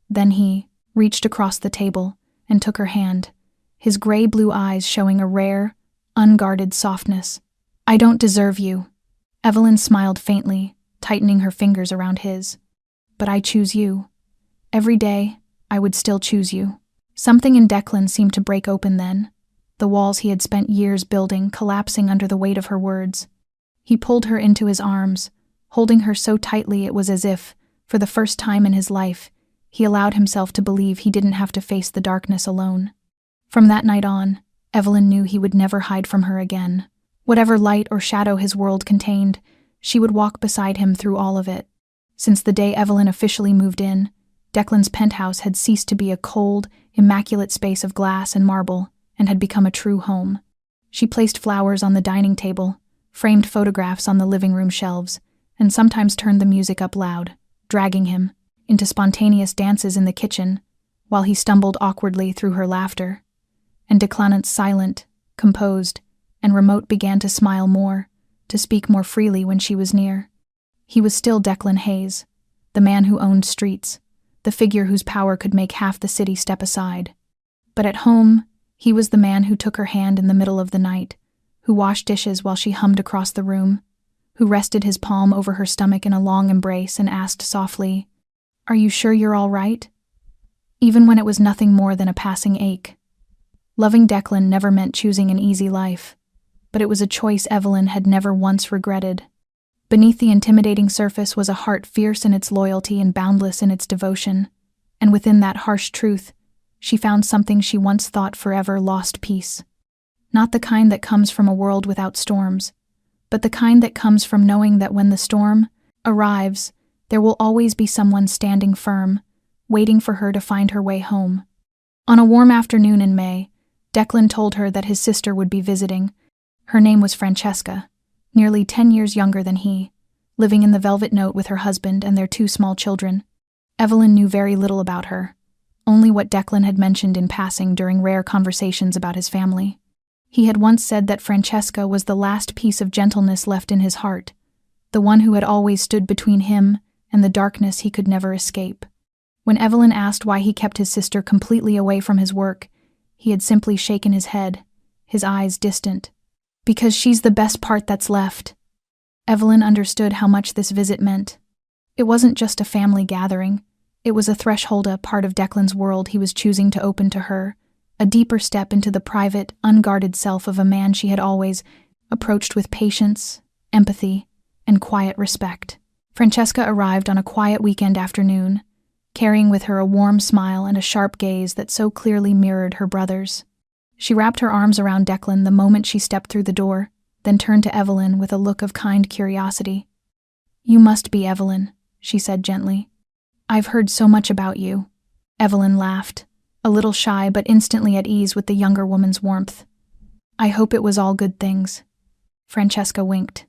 Then he reached across the table and took her hand, his gray-blue eyes showing a rare, unguarded softness. "I don't deserve you." Evelyn smiled faintly, tightening her fingers around his. "But I choose you. Every day, I would still choose you." Something in Declan seemed to break open then, the walls he had spent years building collapsing under the weight of her words. He pulled her into his arms, holding her so tightly it was as if, for the first time in his life, he allowed himself to believe he didn't have to face the darkness alone. From that night on, Evelyn knew he would never hide from her again. Whatever light or shadow his world contained, she would walk beside him through all of it. Since the day Evelyn officially moved in, Declan's penthouse had ceased to be a cold, immaculate space of glass and marble and had become a true home. She placed flowers on the dining table, framed photographs on the living room shelves, and sometimes turned the music up loud, dragging him into spontaneous dances in the kitchen while he stumbled awkwardly through her laughter. And Declan's silent, composed, and remote began to smile more, to speak more freely when she was near. He was still Declan Hayes, the man who owned streets, the figure whose power could make half the city step aside. But at home, he was the man who took her hand in the middle of the night, who washed dishes while she hummed across the room, who rested his palm over her stomach in a long embrace and asked softly, "Are you sure you're all right?" Even when it was nothing more than a passing ache. Loving Declan never meant choosing an easy life, but it was a choice Evelyn had never once regretted. Beneath the intimidating surface was a heart fierce in its loyalty and boundless in its devotion, and within that harsh truth, she found something she once thought forever lost: peace. Not the kind that comes from a world without storms, but the kind that comes from knowing that when the storm arrives, there will always be someone standing firm, waiting for her to find her way home. On a warm afternoon in May, Declan told her that his sister would be visiting. Her name was Francesca, nearly 10 years younger than he, living in the Velvet Note with her husband and their 2 small children. Evelyn knew very little about her, only what Declan had mentioned in passing during rare conversations about his family. He had once said that Francesca was the last piece of gentleness left in his heart, the one who had always stood between him and the darkness he could never escape. When Evelyn asked why he kept his sister completely away from his work, he had simply shaken his head, his eyes distant. "Because she's the best part that's left." Evelyn understood how much this visit meant. It wasn't just a family gathering. It was a threshold, a part of Declan's world he was choosing to open to her, a deeper step into the private, unguarded self of a man she had always approached with patience, empathy, and quiet respect. Francesca arrived on a quiet weekend afternoon, carrying with her a warm smile and a sharp gaze that so clearly mirrored her brother's. She wrapped her arms around Declan the moment she stepped through the door, then turned to Evelyn with a look of kind curiosity. "You must be Evelyn," she said gently. "I've heard so much about you." Evelyn laughed, a little shy but instantly at ease with the younger woman's warmth. "I hope it was all good things." Francesca winked.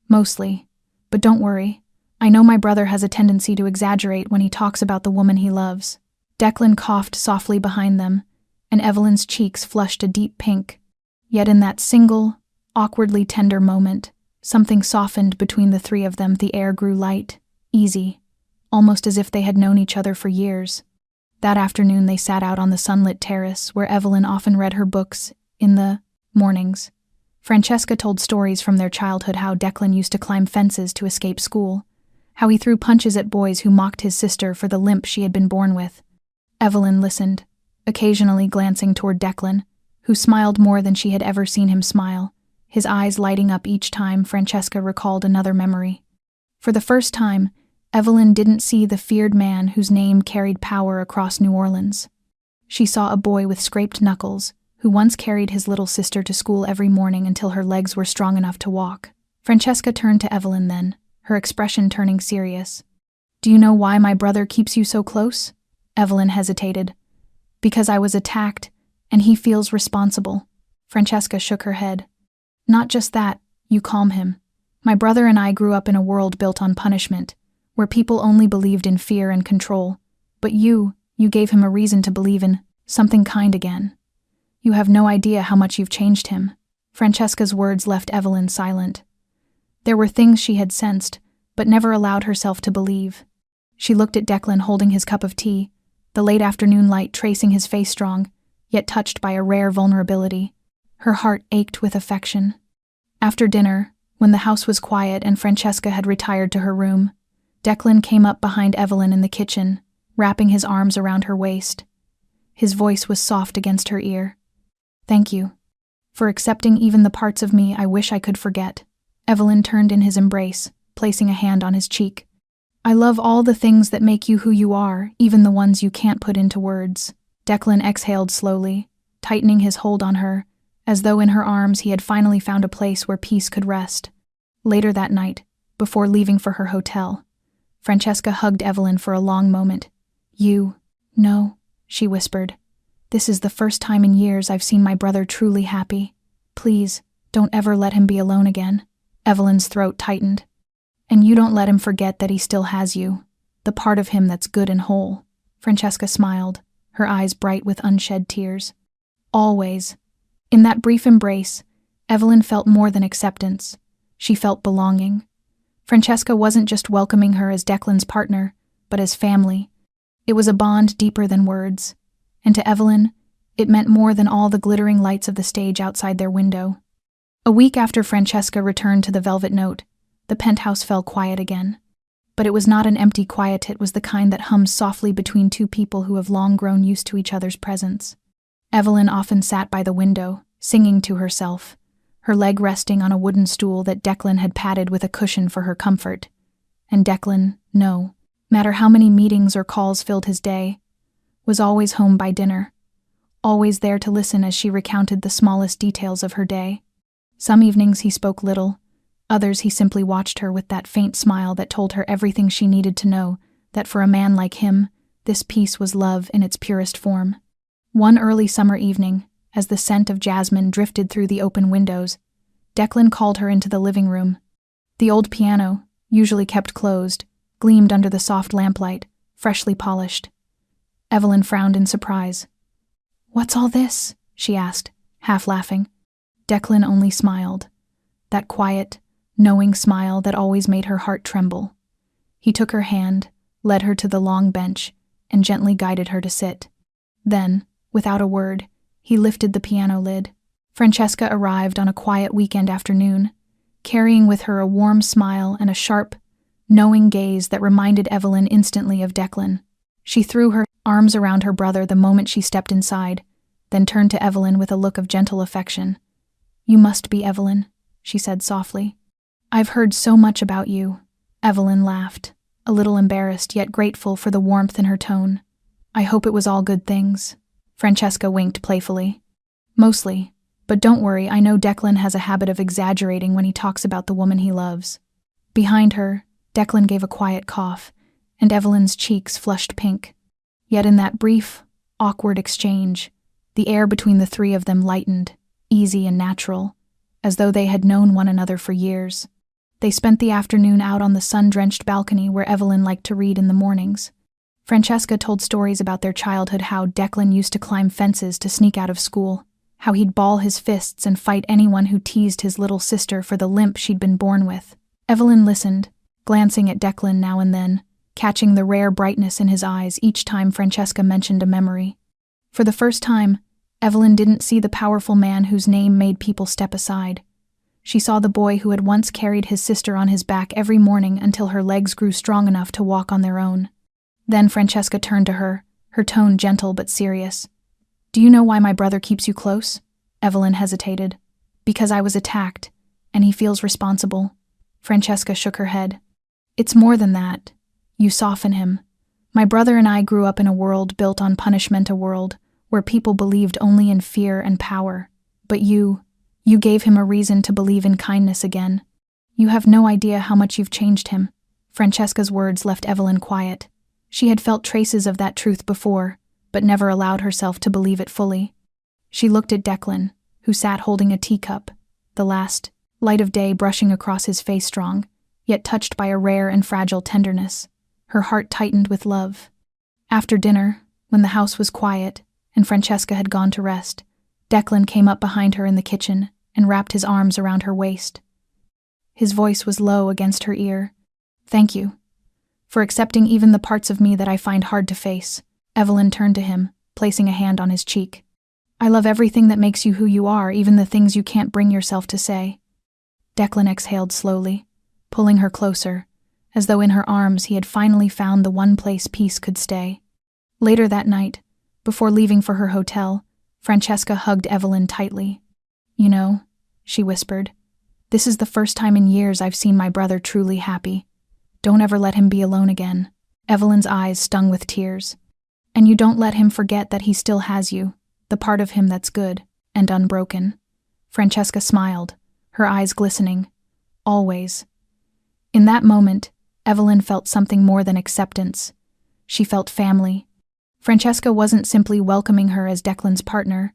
"Mostly. But don't worry. I know my brother has a tendency to exaggerate when he talks about the woman he loves." Declan coughed softly behind them, and Evelyn's cheeks flushed a deep pink. Yet in that single, awkwardly tender moment, something softened between the three of them. The air grew light, easy, almost as if they had known each other for years. That afternoon they sat out on the sunlit terrace where Evelyn often read her books in the mornings. Francesca told stories from their childhood, how Declan used to climb fences to escape school, how he threw punches at boys who mocked his sister for the limp she had been born with. Evelyn listened, occasionally glancing toward Declan, who smiled more than she had ever seen him smile, his eyes lighting up each time Francesca recalled another memory. For the first time, Evelyn didn't see the feared man whose name carried power across New Orleans. She saw a boy with scraped knuckles, who once carried his little sister to school every morning until her legs were strong enough to walk. Francesca turned to Evelyn then, her expression turning serious. "Do you know why my brother keeps you so close?" Evelyn hesitated. "Because I was attacked, and he feels responsible." Francesca shook her head. "Not just that, you calm him. My brother and I grew up in a world built on punishment, where people only believed in fear and control. But you gave him a reason to believe in something kind again. You have no idea how much you've changed him." Francesca's words left Evelyn silent. There were things she had sensed, but never allowed herself to believe. She looked at Declan holding his cup of tea, the late afternoon light tracing his face strong, yet touched by a rare vulnerability. Her heart ached with affection. After dinner, when the house was quiet and Francesca had retired to her room, Declan came up behind Evelyn in the kitchen, wrapping his arms around her waist. His voice was soft against her ear. "Thank you for accepting even the parts of me I wish I could forget." Evelyn turned in his embrace, placing a hand on his cheek. "I love all the things that make you who you are, even the ones you can't put into words." Declan exhaled slowly, tightening his hold on her, as though in her arms he had finally found a place where peace could rest. Later that night, before leaving for her hotel, Francesca hugged Evelyn for a long moment. "You know," she whispered, "this is the first time in years I've seen my brother truly happy. Please, don't ever let him be alone again." Evelyn's throat tightened. "And you don't let him forget that he still has you, the part of him that's good and whole." Francesca smiled, her eyes bright with unshed tears. "Always." In that brief embrace, Evelyn felt more than acceptance. She felt belonging. Francesca wasn't just welcoming her as Declan's partner, but as family. It was a bond deeper than words. And to Evelyn, it meant more than all the glittering lights of the stage outside their window. A week after Francesca returned to the Velvet Note, the penthouse fell quiet again. But it was not an empty quiet, it was the kind that hums softly between two people who have long grown used to each other's presence. Evelyn often sat by the window, singing to herself, her leg resting on a wooden stool that Declan had padded with a cushion for her comfort. And Declan, no matter how many meetings or calls filled his day, was always home by dinner, always there to listen as she recounted the smallest details of her day. Some evenings he spoke little, others he simply watched her with that faint smile that told her everything she needed to know, that for a man like him, this peace was love in its purest form. One early summer evening, as the scent of jasmine drifted through the open windows, Declan called her into the living room. The old piano, usually kept closed, gleamed under the soft lamplight, freshly polished. Evelyn frowned in surprise. "What's all this?" she asked, half laughing. Declan only smiled, that quiet, knowing smile that always made her heart tremble. He took her hand, led her to the long bench, and gently guided her to sit. Then, without a word, he lifted the piano lid. Francesca arrived on a quiet weekend afternoon, carrying with her a warm smile and a sharp, knowing gaze that reminded Evelyn instantly of Declan. She threw her arms around her brother the moment she stepped inside, then turned to Evelyn with a look of gentle affection. "You must be Evelyn," she said softly. "I've heard so much about you." Evelyn laughed, a little embarrassed yet grateful for the warmth in her tone. "I hope it was all good things." Francesca winked playfully. "Mostly, but don't worry, I know Declan has a habit of exaggerating when he talks about the woman he loves." Behind her, Declan gave a quiet cough, and Evelyn's cheeks flushed pink. Yet in that brief, awkward exchange, the air between the three of them lightened, easy and natural, as though they had known one another for years. They spent the afternoon out on the sun-drenched balcony where Evelyn liked to read in the mornings. Francesca told stories about their childhood, how Declan used to climb fences to sneak out of school, how he'd ball his fists and fight anyone who teased his little sister for the limp she'd been born with. Evelyn listened, glancing at Declan now and then, catching the rare brightness in his eyes each time Francesca mentioned a memory. For the first time, Evelyn didn't see the powerful man whose name made people step aside. She saw the boy who had once carried his sister on his back every morning until her legs grew strong enough to walk on their own. Then Francesca turned to her, her tone gentle but serious. "Do you know why my brother keeps you close?" Evelyn hesitated. "Because I was attacked, and he feels responsible." Francesca shook her head. "It's more than that. You soften him. My brother and I grew up in a world built on punishment, a world where people believed only in fear and power. But you gave him a reason to believe in kindness again. You have no idea how much you've changed him." Francesca's words left Evelyn quiet. She had felt traces of that truth before, but never allowed herself to believe it fully. She looked at Declan, who sat holding a teacup, the last light of day brushing across his face, strong, yet touched by a rare and fragile tenderness. Her heart tightened with love. After dinner, when the house was quiet and Francesca had gone to rest, Declan came up behind her in the kitchen and wrapped his arms around her waist. His voice was low against her ear. "Thank you for accepting even the parts of me that I find hard to face." Evelyn turned to him, placing a hand on his cheek. "I love everything that makes you who you are, even the things you can't bring yourself to say." Declan exhaled slowly, pulling her closer, as though in her arms he had finally found the one place peace could stay. Later that night, before leaving for her hotel, Francesca hugged Evelyn tightly. "You know," she whispered, "this is the first time in years I've seen my brother truly happy. Don't ever let him be alone again." Evelyn's eyes stung with tears. "And you don't let him forget that he still has you, the part of him that's good and unbroken." Francesca smiled, her eyes glistening. "Always." In that moment, Evelyn felt something more than acceptance. She felt family. Francesca wasn't simply welcoming her as Declan's partner,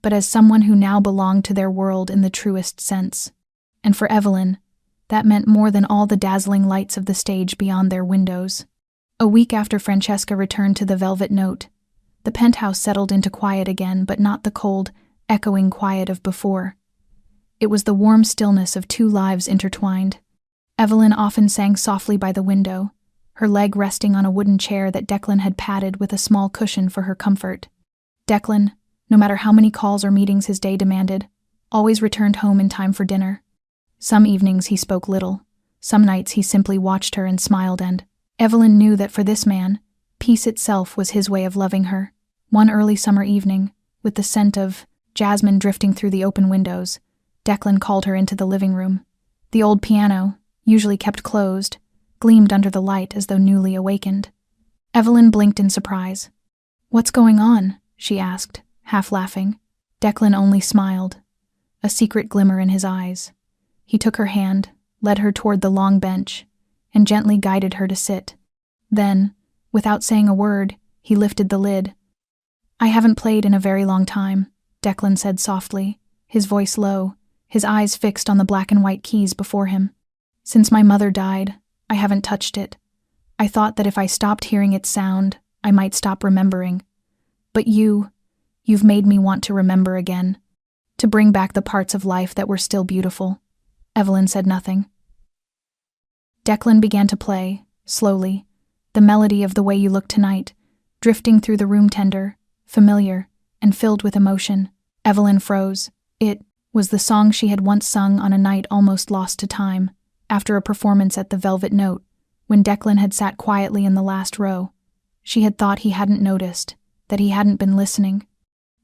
but as someone who now belonged to their world in the truest sense. And for Evelyn, that meant more than all the dazzling lights of the stage beyond their windows. A week after Francesca returned to the Velvet Note, the penthouse settled into quiet again, but not the cold, echoing quiet of before. It was the warm stillness of two lives intertwined. Evelyn often sang softly by the window, her leg resting on a wooden chair that Declan had padded with a small cushion for her comfort. Declan, no matter how many calls or meetings his day demanded, always returned home in time for dinner. Some evenings he spoke little, some nights he simply watched her and smiled, and Evelyn knew that for this man, peace itself was his way of loving her. One early summer evening, with the scent of jasmine drifting through the open windows, Declan called her into the living room. The old piano, usually kept closed, gleamed under the light as though newly awakened. Evelyn blinked in surprise. "What's going on?" she asked, half laughing. Declan only smiled, a secret glimmer in his eyes. He took her hand, led her toward the long bench, and gently guided her to sit. Then, without saying a word, he lifted the lid. "I haven't played in a very long time," Declan said softly, his voice low, his eyes fixed on the black and white keys before him. "Since my mother died, I haven't touched it. I thought that if I stopped hearing its sound, I might stop remembering. But you've made me want to remember again, to bring back the parts of life that were still beautiful." Evelyn said nothing. Declan began to play, slowly, the melody of The Way You Look Tonight, drifting through the room, tender, familiar, and filled with emotion. Evelyn froze. It was the song she had once sung on a night almost lost to time, after a performance at the Velvet Note, when Declan had sat quietly in the last row. She had thought he hadn't noticed, that he hadn't been listening.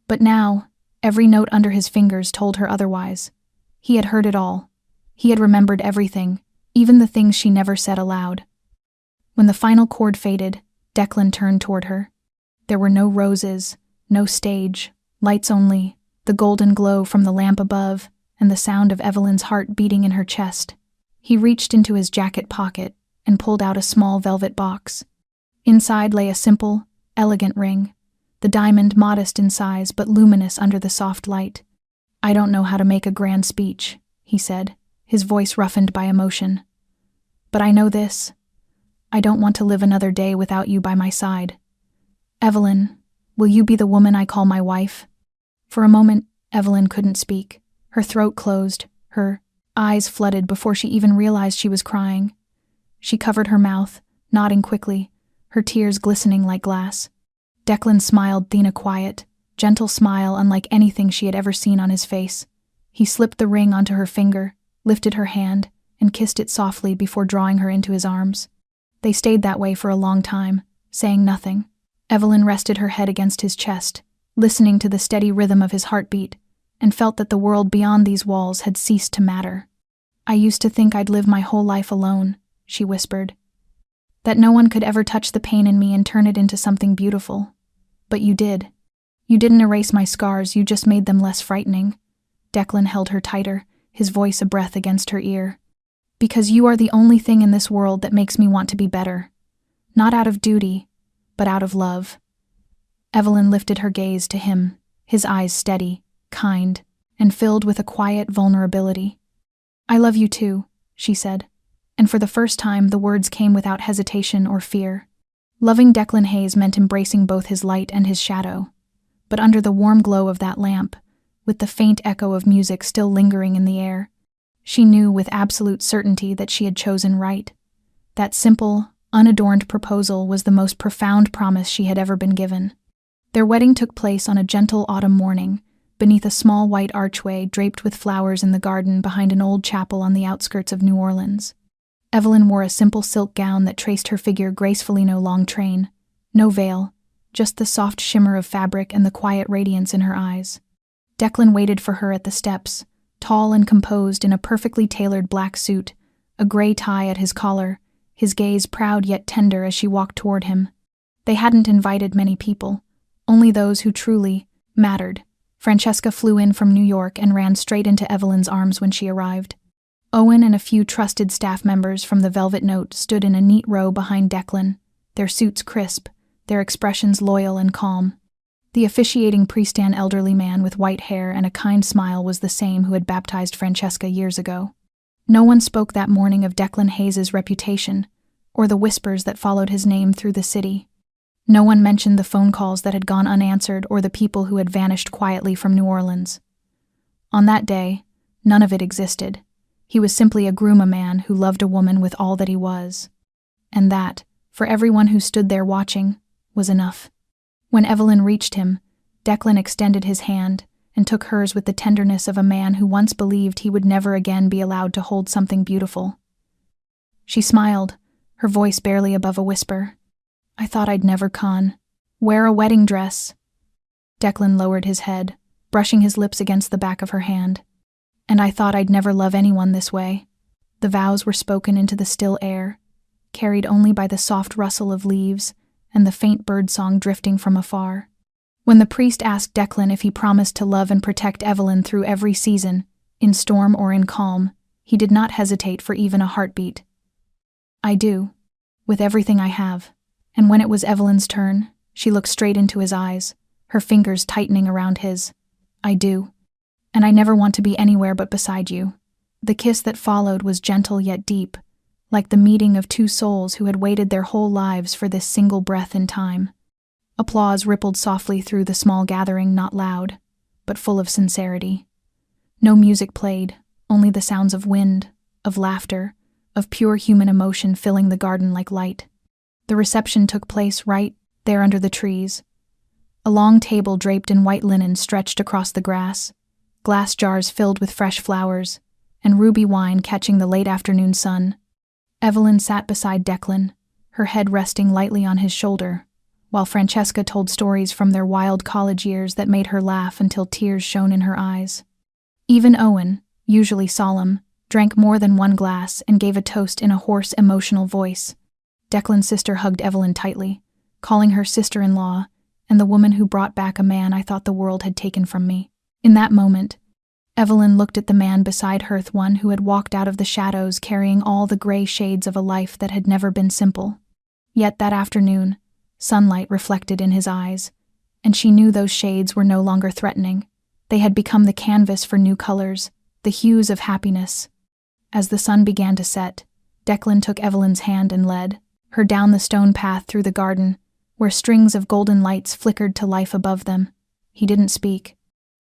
But now, every note under his fingers told her otherwise. He had heard it all. He had remembered everything, even the things she never said aloud. When the final chord faded, Declan turned toward her. There were no roses, no stage, lights only, the golden glow from the lamp above, and the sound of Evelyn's heart beating in her chest. He reached into his jacket pocket and pulled out a small velvet box. Inside lay a simple, elegant ring, the diamond modest in size but luminous under the soft light. "I don't know how to make a grand speech," he said, his voice roughened by emotion. "But I know this. I don't want to live another day without you by my side. Evelyn, will you be the woman I call my wife? For a moment, Evelyn couldn't speak. Her throat closed, her eyes flooded before she even realized she was crying. She covered her mouth, nodding quickly, her tears glistening like glass. Declan smiled thin a quiet, gentle smile unlike anything she had ever seen on his face. He slipped the ring onto her finger, lifted her hand, and kissed it softly before drawing her into his arms. They stayed that way for a long time, saying nothing. Evelyn rested her head against his chest, listening to the steady rhythm of his heartbeat, and felt that the world beyond these walls had ceased to matter. I used to think I'd live my whole life alone, she whispered. That no one could ever touch the pain in me and turn it into something beautiful. But you did. You didn't erase my scars, you just made them less frightening. Declan held her tighter, his voice a breath against her ear. Because you are the only thing in this world that makes me want to be better. Not out of duty, but out of love. Evelyn lifted her gaze to him, his eyes steady, kind, and filled with a quiet vulnerability. I love you too, she said, and for the first time the words came without hesitation or fear. Loving Declan Hayes meant embracing both his light and his shadow. But under the warm glow of that lamp, with the faint echo of music still lingering in the air, she knew with absolute certainty that she had chosen right. That simple, unadorned proposal was the most profound promise she had ever been given. Their wedding took place on a gentle autumn morning, beneath a small white archway draped with flowers in the garden behind an old chapel on the outskirts of New Orleans. Evelyn wore a simple silk gown that traced her figure gracefully, no long train, no veil, just the soft shimmer of fabric and the quiet radiance in her eyes. Declan waited for her at the steps, tall and composed in a perfectly tailored black suit, a gray tie at his collar, his gaze proud yet tender as she walked toward him. They hadn't invited many people, only those who truly mattered. Francesca flew in from New York and ran straight into Evelyn's arms when she arrived. Owen and a few trusted staff members from the Velvet Note stood in a neat row behind Declan, their suits crisp, their expressions loyal and calm. The officiating priest, an elderly man with white hair and a kind smile, was the same who had baptized Francesca years ago. No one spoke that morning of Declan Hayes' reputation, or the whispers that followed his name through the city. No one mentioned the phone calls that had gone unanswered or the people who had vanished quietly from New Orleans. On that day, none of it existed. He was simply a groom, a man who loved a woman with all that he was. And that, for everyone who stood there watching, was enough. When Evelyn reached him, Declan extended his hand and took hers with the tenderness of a man who once believed he would never again be allowed to hold something beautiful. She smiled, her voice barely above a whisper. I thought I'd never wear a wedding dress. Declan lowered his head, brushing his lips against the back of her hand. And I thought I'd never love anyone this way. The vows were spoken into the still air, carried only by the soft rustle of leaves and the faint bird song drifting from afar. When the priest asked Declan if he promised to love and protect Evelyn through every season, in storm or in calm, he did not hesitate for even a heartbeat. I do, with everything I have. And when it was Evelyn's turn, she looked straight into his eyes, her fingers tightening around his. I do. And I never want to be anywhere but beside you. The kiss that followed was gentle yet deep, like the meeting of two souls who had waited their whole lives for this single breath in time. Applause rippled softly through the small gathering, not loud, but full of sincerity. No music played, only the sounds of wind, of laughter, of pure human emotion filling the garden like light. The reception took place right there under the trees. A long table draped in white linen stretched across the grass, glass jars filled with fresh flowers, and ruby wine catching the late afternoon sun. Evelyn sat beside Declan, her head resting lightly on his shoulder, while Francesca told stories from their wild college years that made her laugh until tears shone in her eyes. Even Owen, usually solemn, drank more than one glass and gave a toast in a hoarse, emotional voice. Declan's sister hugged Evelyn tightly, calling her sister-in-law and the woman who brought back a man I thought the world had taken from me. In that moment, Evelyn looked at the man beside her, the one who had walked out of the shadows carrying all the gray shades of a life that had never been simple. Yet that afternoon, sunlight reflected in his eyes, and she knew those shades were no longer threatening. They had become the canvas for new colors, the hues of happiness. As the sun began to set, Declan took Evelyn's hand and led. her down the stone path through the garden, where strings of golden lights flickered to life above them. He didn't speak.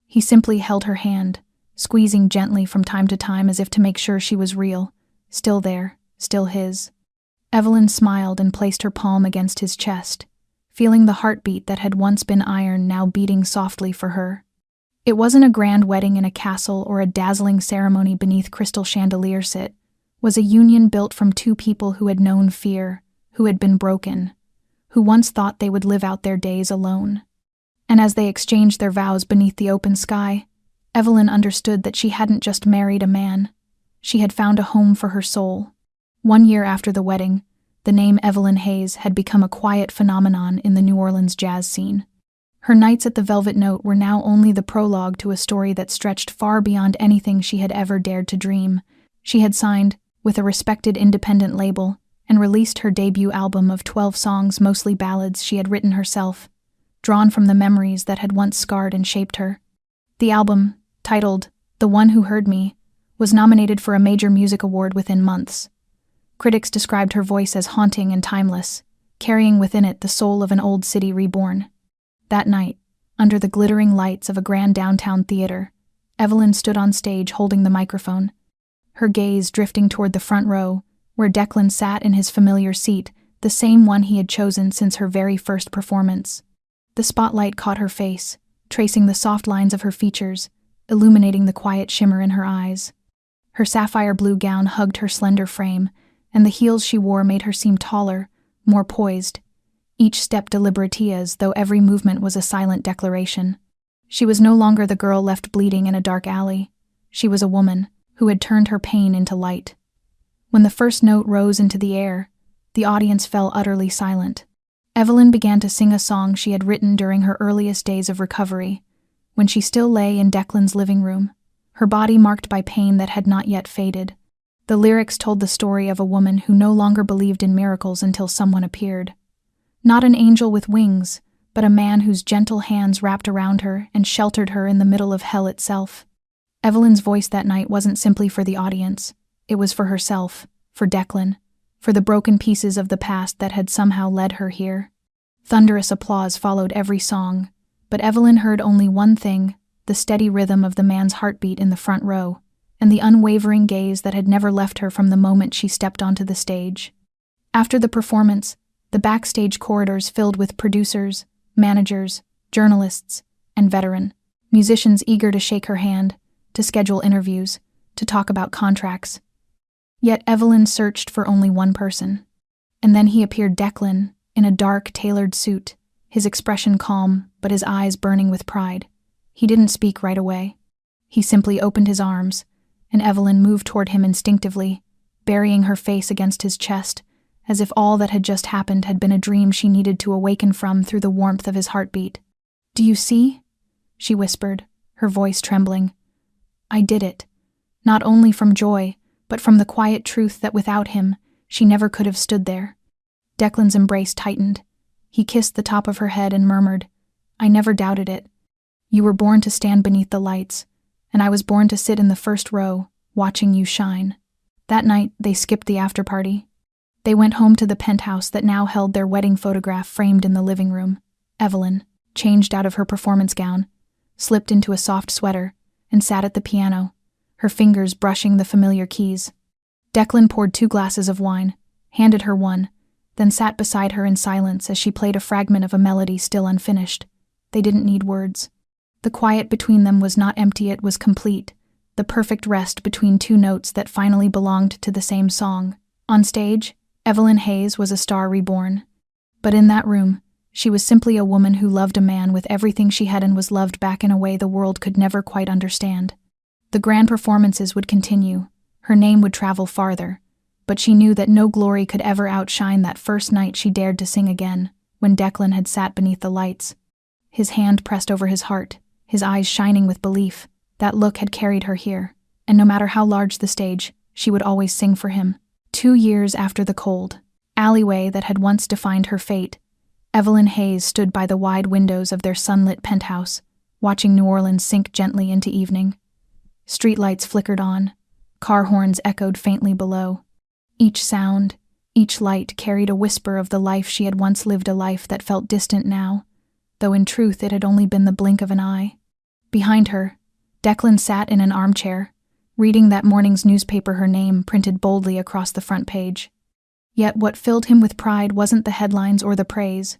He simply held her hand, squeezing gently from time to time as if to make sure she was real, still there, still his. Evelyn smiled and placed her palm against his chest, feeling the heartbeat that had once been iron now beating softly for her. It wasn't a grand wedding in a castle or a dazzling ceremony beneath crystal chandeliers. It was a union built from two people who had known fear, who had been broken, who once thought they would live out their days alone. And as they exchanged their vows beneath the open sky, Evelyn understood that she hadn't just married a man. She had found a home for her soul. 1 year after the wedding, the name Evelyn Hayes had become a quiet phenomenon in the New Orleans jazz scene. Her nights at the Velvet Note were now only the prologue to a story that stretched far beyond anything she had ever dared to dream. She had signed with a respected independent label and released her debut album of 12 songs, mostly ballads she had written herself, drawn from the memories that had once scarred and shaped her. The album, titled The One Who Heard Me, was nominated for a major music award within months. Critics described her voice as haunting and timeless, carrying within it the soul of an old city reborn. That night, under the glittering lights of a grand downtown theater, Evelyn stood on stage holding the microphone, her gaze drifting toward the front row, where Declan sat in his familiar seat, the same one he had chosen since her very first performance. The spotlight caught her face, tracing the soft lines of her features, illuminating the quiet shimmer in her eyes. Her sapphire blue gown hugged her slender frame, and the heels she wore made her seem taller, more poised, each step deliberate as though every movement was a silent declaration. She was no longer the girl left bleeding in a dark alley. She was a woman who had turned her pain into light. When the first note rose into the air, the audience fell utterly silent. Evelyn began to sing a song she had written during her earliest days of recovery, when she still lay in Declan's living room, her body marked by pain that had not yet faded. The lyrics told the story of a woman who no longer believed in miracles until someone appeared. Not an angel with wings, but a man whose gentle hands wrapped around her and sheltered her in the middle of hell itself. Evelyn's voice that night wasn't simply for the audience. It was for herself, for Declan, for the broken pieces of the past that had somehow led her here. Thunderous applause followed every song, but Evelyn heard only one thing, the steady rhythm of the man's heartbeat in the front row, and the unwavering gaze that had never left her from the moment she stepped onto the stage. After the performance, the backstage corridors filled with producers, managers, journalists, and veteran musicians eager to shake her hand, to schedule interviews, to talk about contracts. Yet Evelyn searched for only one person. And then he appeared, Declan, in a dark, tailored suit, his expression calm, but his eyes burning with pride. He didn't speak right away. He simply opened his arms, and Evelyn moved toward him instinctively, burying her face against his chest, as if all that had just happened had been a dream she needed to awaken from through the warmth of his heartbeat. "Do you see?" she whispered, her voice trembling. "I did it, not only from joy, but from the quiet truth that without him, she never could have stood there." Declan's embrace tightened. He kissed the top of her head and murmured, "I never doubted it. You were born to stand beneath the lights, and I was born to sit in the first row, watching you shine." That night, they skipped the after-party. They went home to the penthouse that now held their wedding photograph framed in the living room. Evelyn, changed out of her performance gown, slipped into a soft sweater, and sat at the piano, her fingers brushing the familiar keys. Declan poured 2 glasses of wine, handed her one, then sat beside her in silence as she played a fragment of a melody still unfinished. They didn't need words. The quiet between them was not empty, it was complete, the perfect rest between 2 notes that finally belonged to the same song. On stage, Evelyn Hayes was a star reborn. But in that room, she was simply a woman who loved a man with everything she had and was loved back in a way the world could never quite understand. The grand performances would continue, her name would travel farther, but she knew that no glory could ever outshine that first night she dared to sing again, when Declan had sat beneath the lights. His hand pressed over his heart, his eyes shining with belief. That look had carried her here, and no matter how large the stage, she would always sing for him. 2 years after the cold alleyway that had once defined her fate, Evelyn Hayes stood by the wide windows of their sunlit penthouse, watching New Orleans sink gently into evening. Streetlights flickered on, car horns echoed faintly below. Each sound, Each light carried a whisper of the life she had once lived, a life that felt distant now, though in truth it had only been the blink of an eye. Behind her, Declan sat in an armchair, reading that morning's newspaper, her name printed boldly across the front page. Yet what filled him with pride wasn't the headlines or the praise.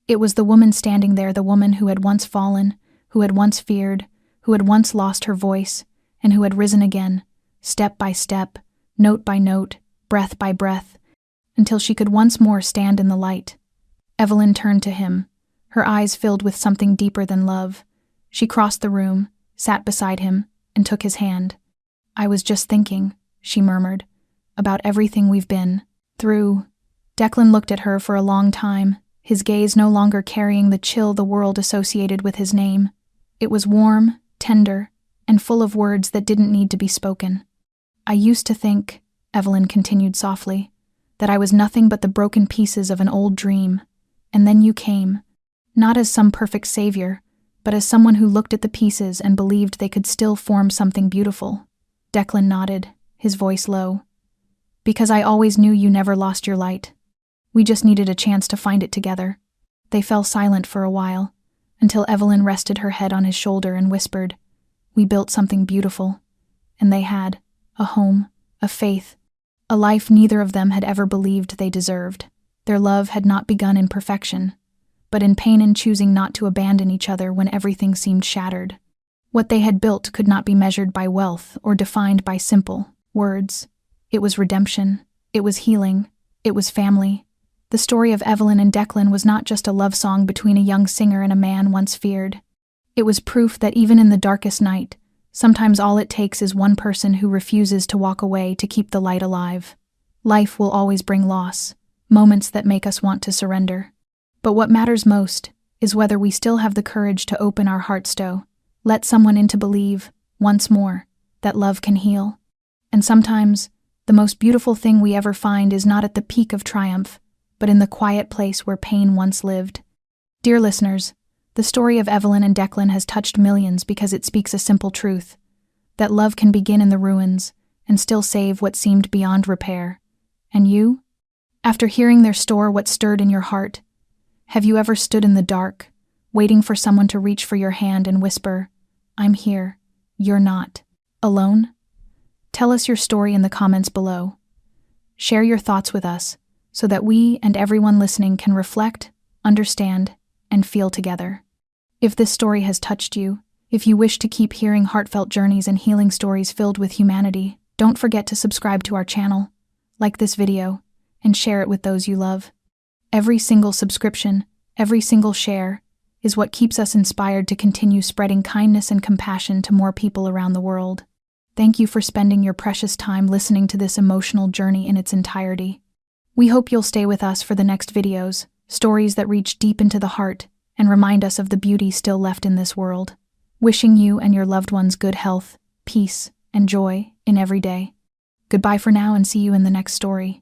It was the woman standing there, the woman who had once fallen, who had once feared, who had once lost her voice, and who had risen again, step by step, note by note, breath by breath, until she could once more stand in the light. Evelyn turned to him, her eyes filled with something deeper than love. She crossed the room, sat beside him, and took his hand. "I was just thinking," she murmured, "about everything we've been through." Declan looked at her for a long time, his gaze no longer carrying the chill the world associated with his name. It was warm, tender, and full of words that didn't need to be spoken. "I used to think," Evelyn continued softly, "that I was nothing but the broken pieces of an old dream. And then you came, not as some perfect savior, but as someone who looked at the pieces and believed they could still form something beautiful." Declan nodded, his voice low. "Because I always knew you never lost your light. We just needed a chance to find it together." They fell silent for a while, until Evelyn rested her head on his shoulder and whispered, "We built something beautiful." And they had a home, a faith, a life neither of them had ever believed they deserved. Their love had not begun in perfection, but in pain in choosing not to abandon each other when everything seemed shattered. What they had built could not be measured by wealth or defined by simple words. It was redemption, it was healing, it was family. The story of Evelyn and Declan was not just a love song between a young singer and a man once feared. It was proof that even in the darkest night, sometimes all it takes is one person who refuses to walk away to keep the light alive. Life will always bring loss, moments that make us want to surrender. But what matters most is whether we still have the courage to open our hearts to let someone in to believe, once more, that love can heal. And sometimes, the most beautiful thing we ever find is not at the peak of triumph, but in the quiet place where pain once lived. Dear listeners, the story of Evelyn and Declan has touched millions because it speaks a simple truth, that love can begin in the ruins and still save what seemed beyond repair. And you? After hearing their story, what stirred in your heart? Have you ever stood in the dark, waiting for someone to reach for your hand and whisper, "I'm here, you're not alone"? Tell us your story in the comments below. Share your thoughts with us so that we and everyone listening can reflect, understand, and feel together. If this story has touched you, if you wish to keep hearing heartfelt journeys and healing stories filled with humanity, don't forget to subscribe to our channel, like this video, and share it with those you love. Every single subscription, every single share, is what keeps us inspired to continue spreading kindness and compassion to more people around the world. Thank you for spending your precious time listening to this emotional journey in its entirety. We hope you'll stay with us for the next videos, stories that reach deep into the heart and remind us of the beauty still left in this world. Wishing you and your loved ones good health, peace, and joy in every day. Goodbye for now and see you in the next story.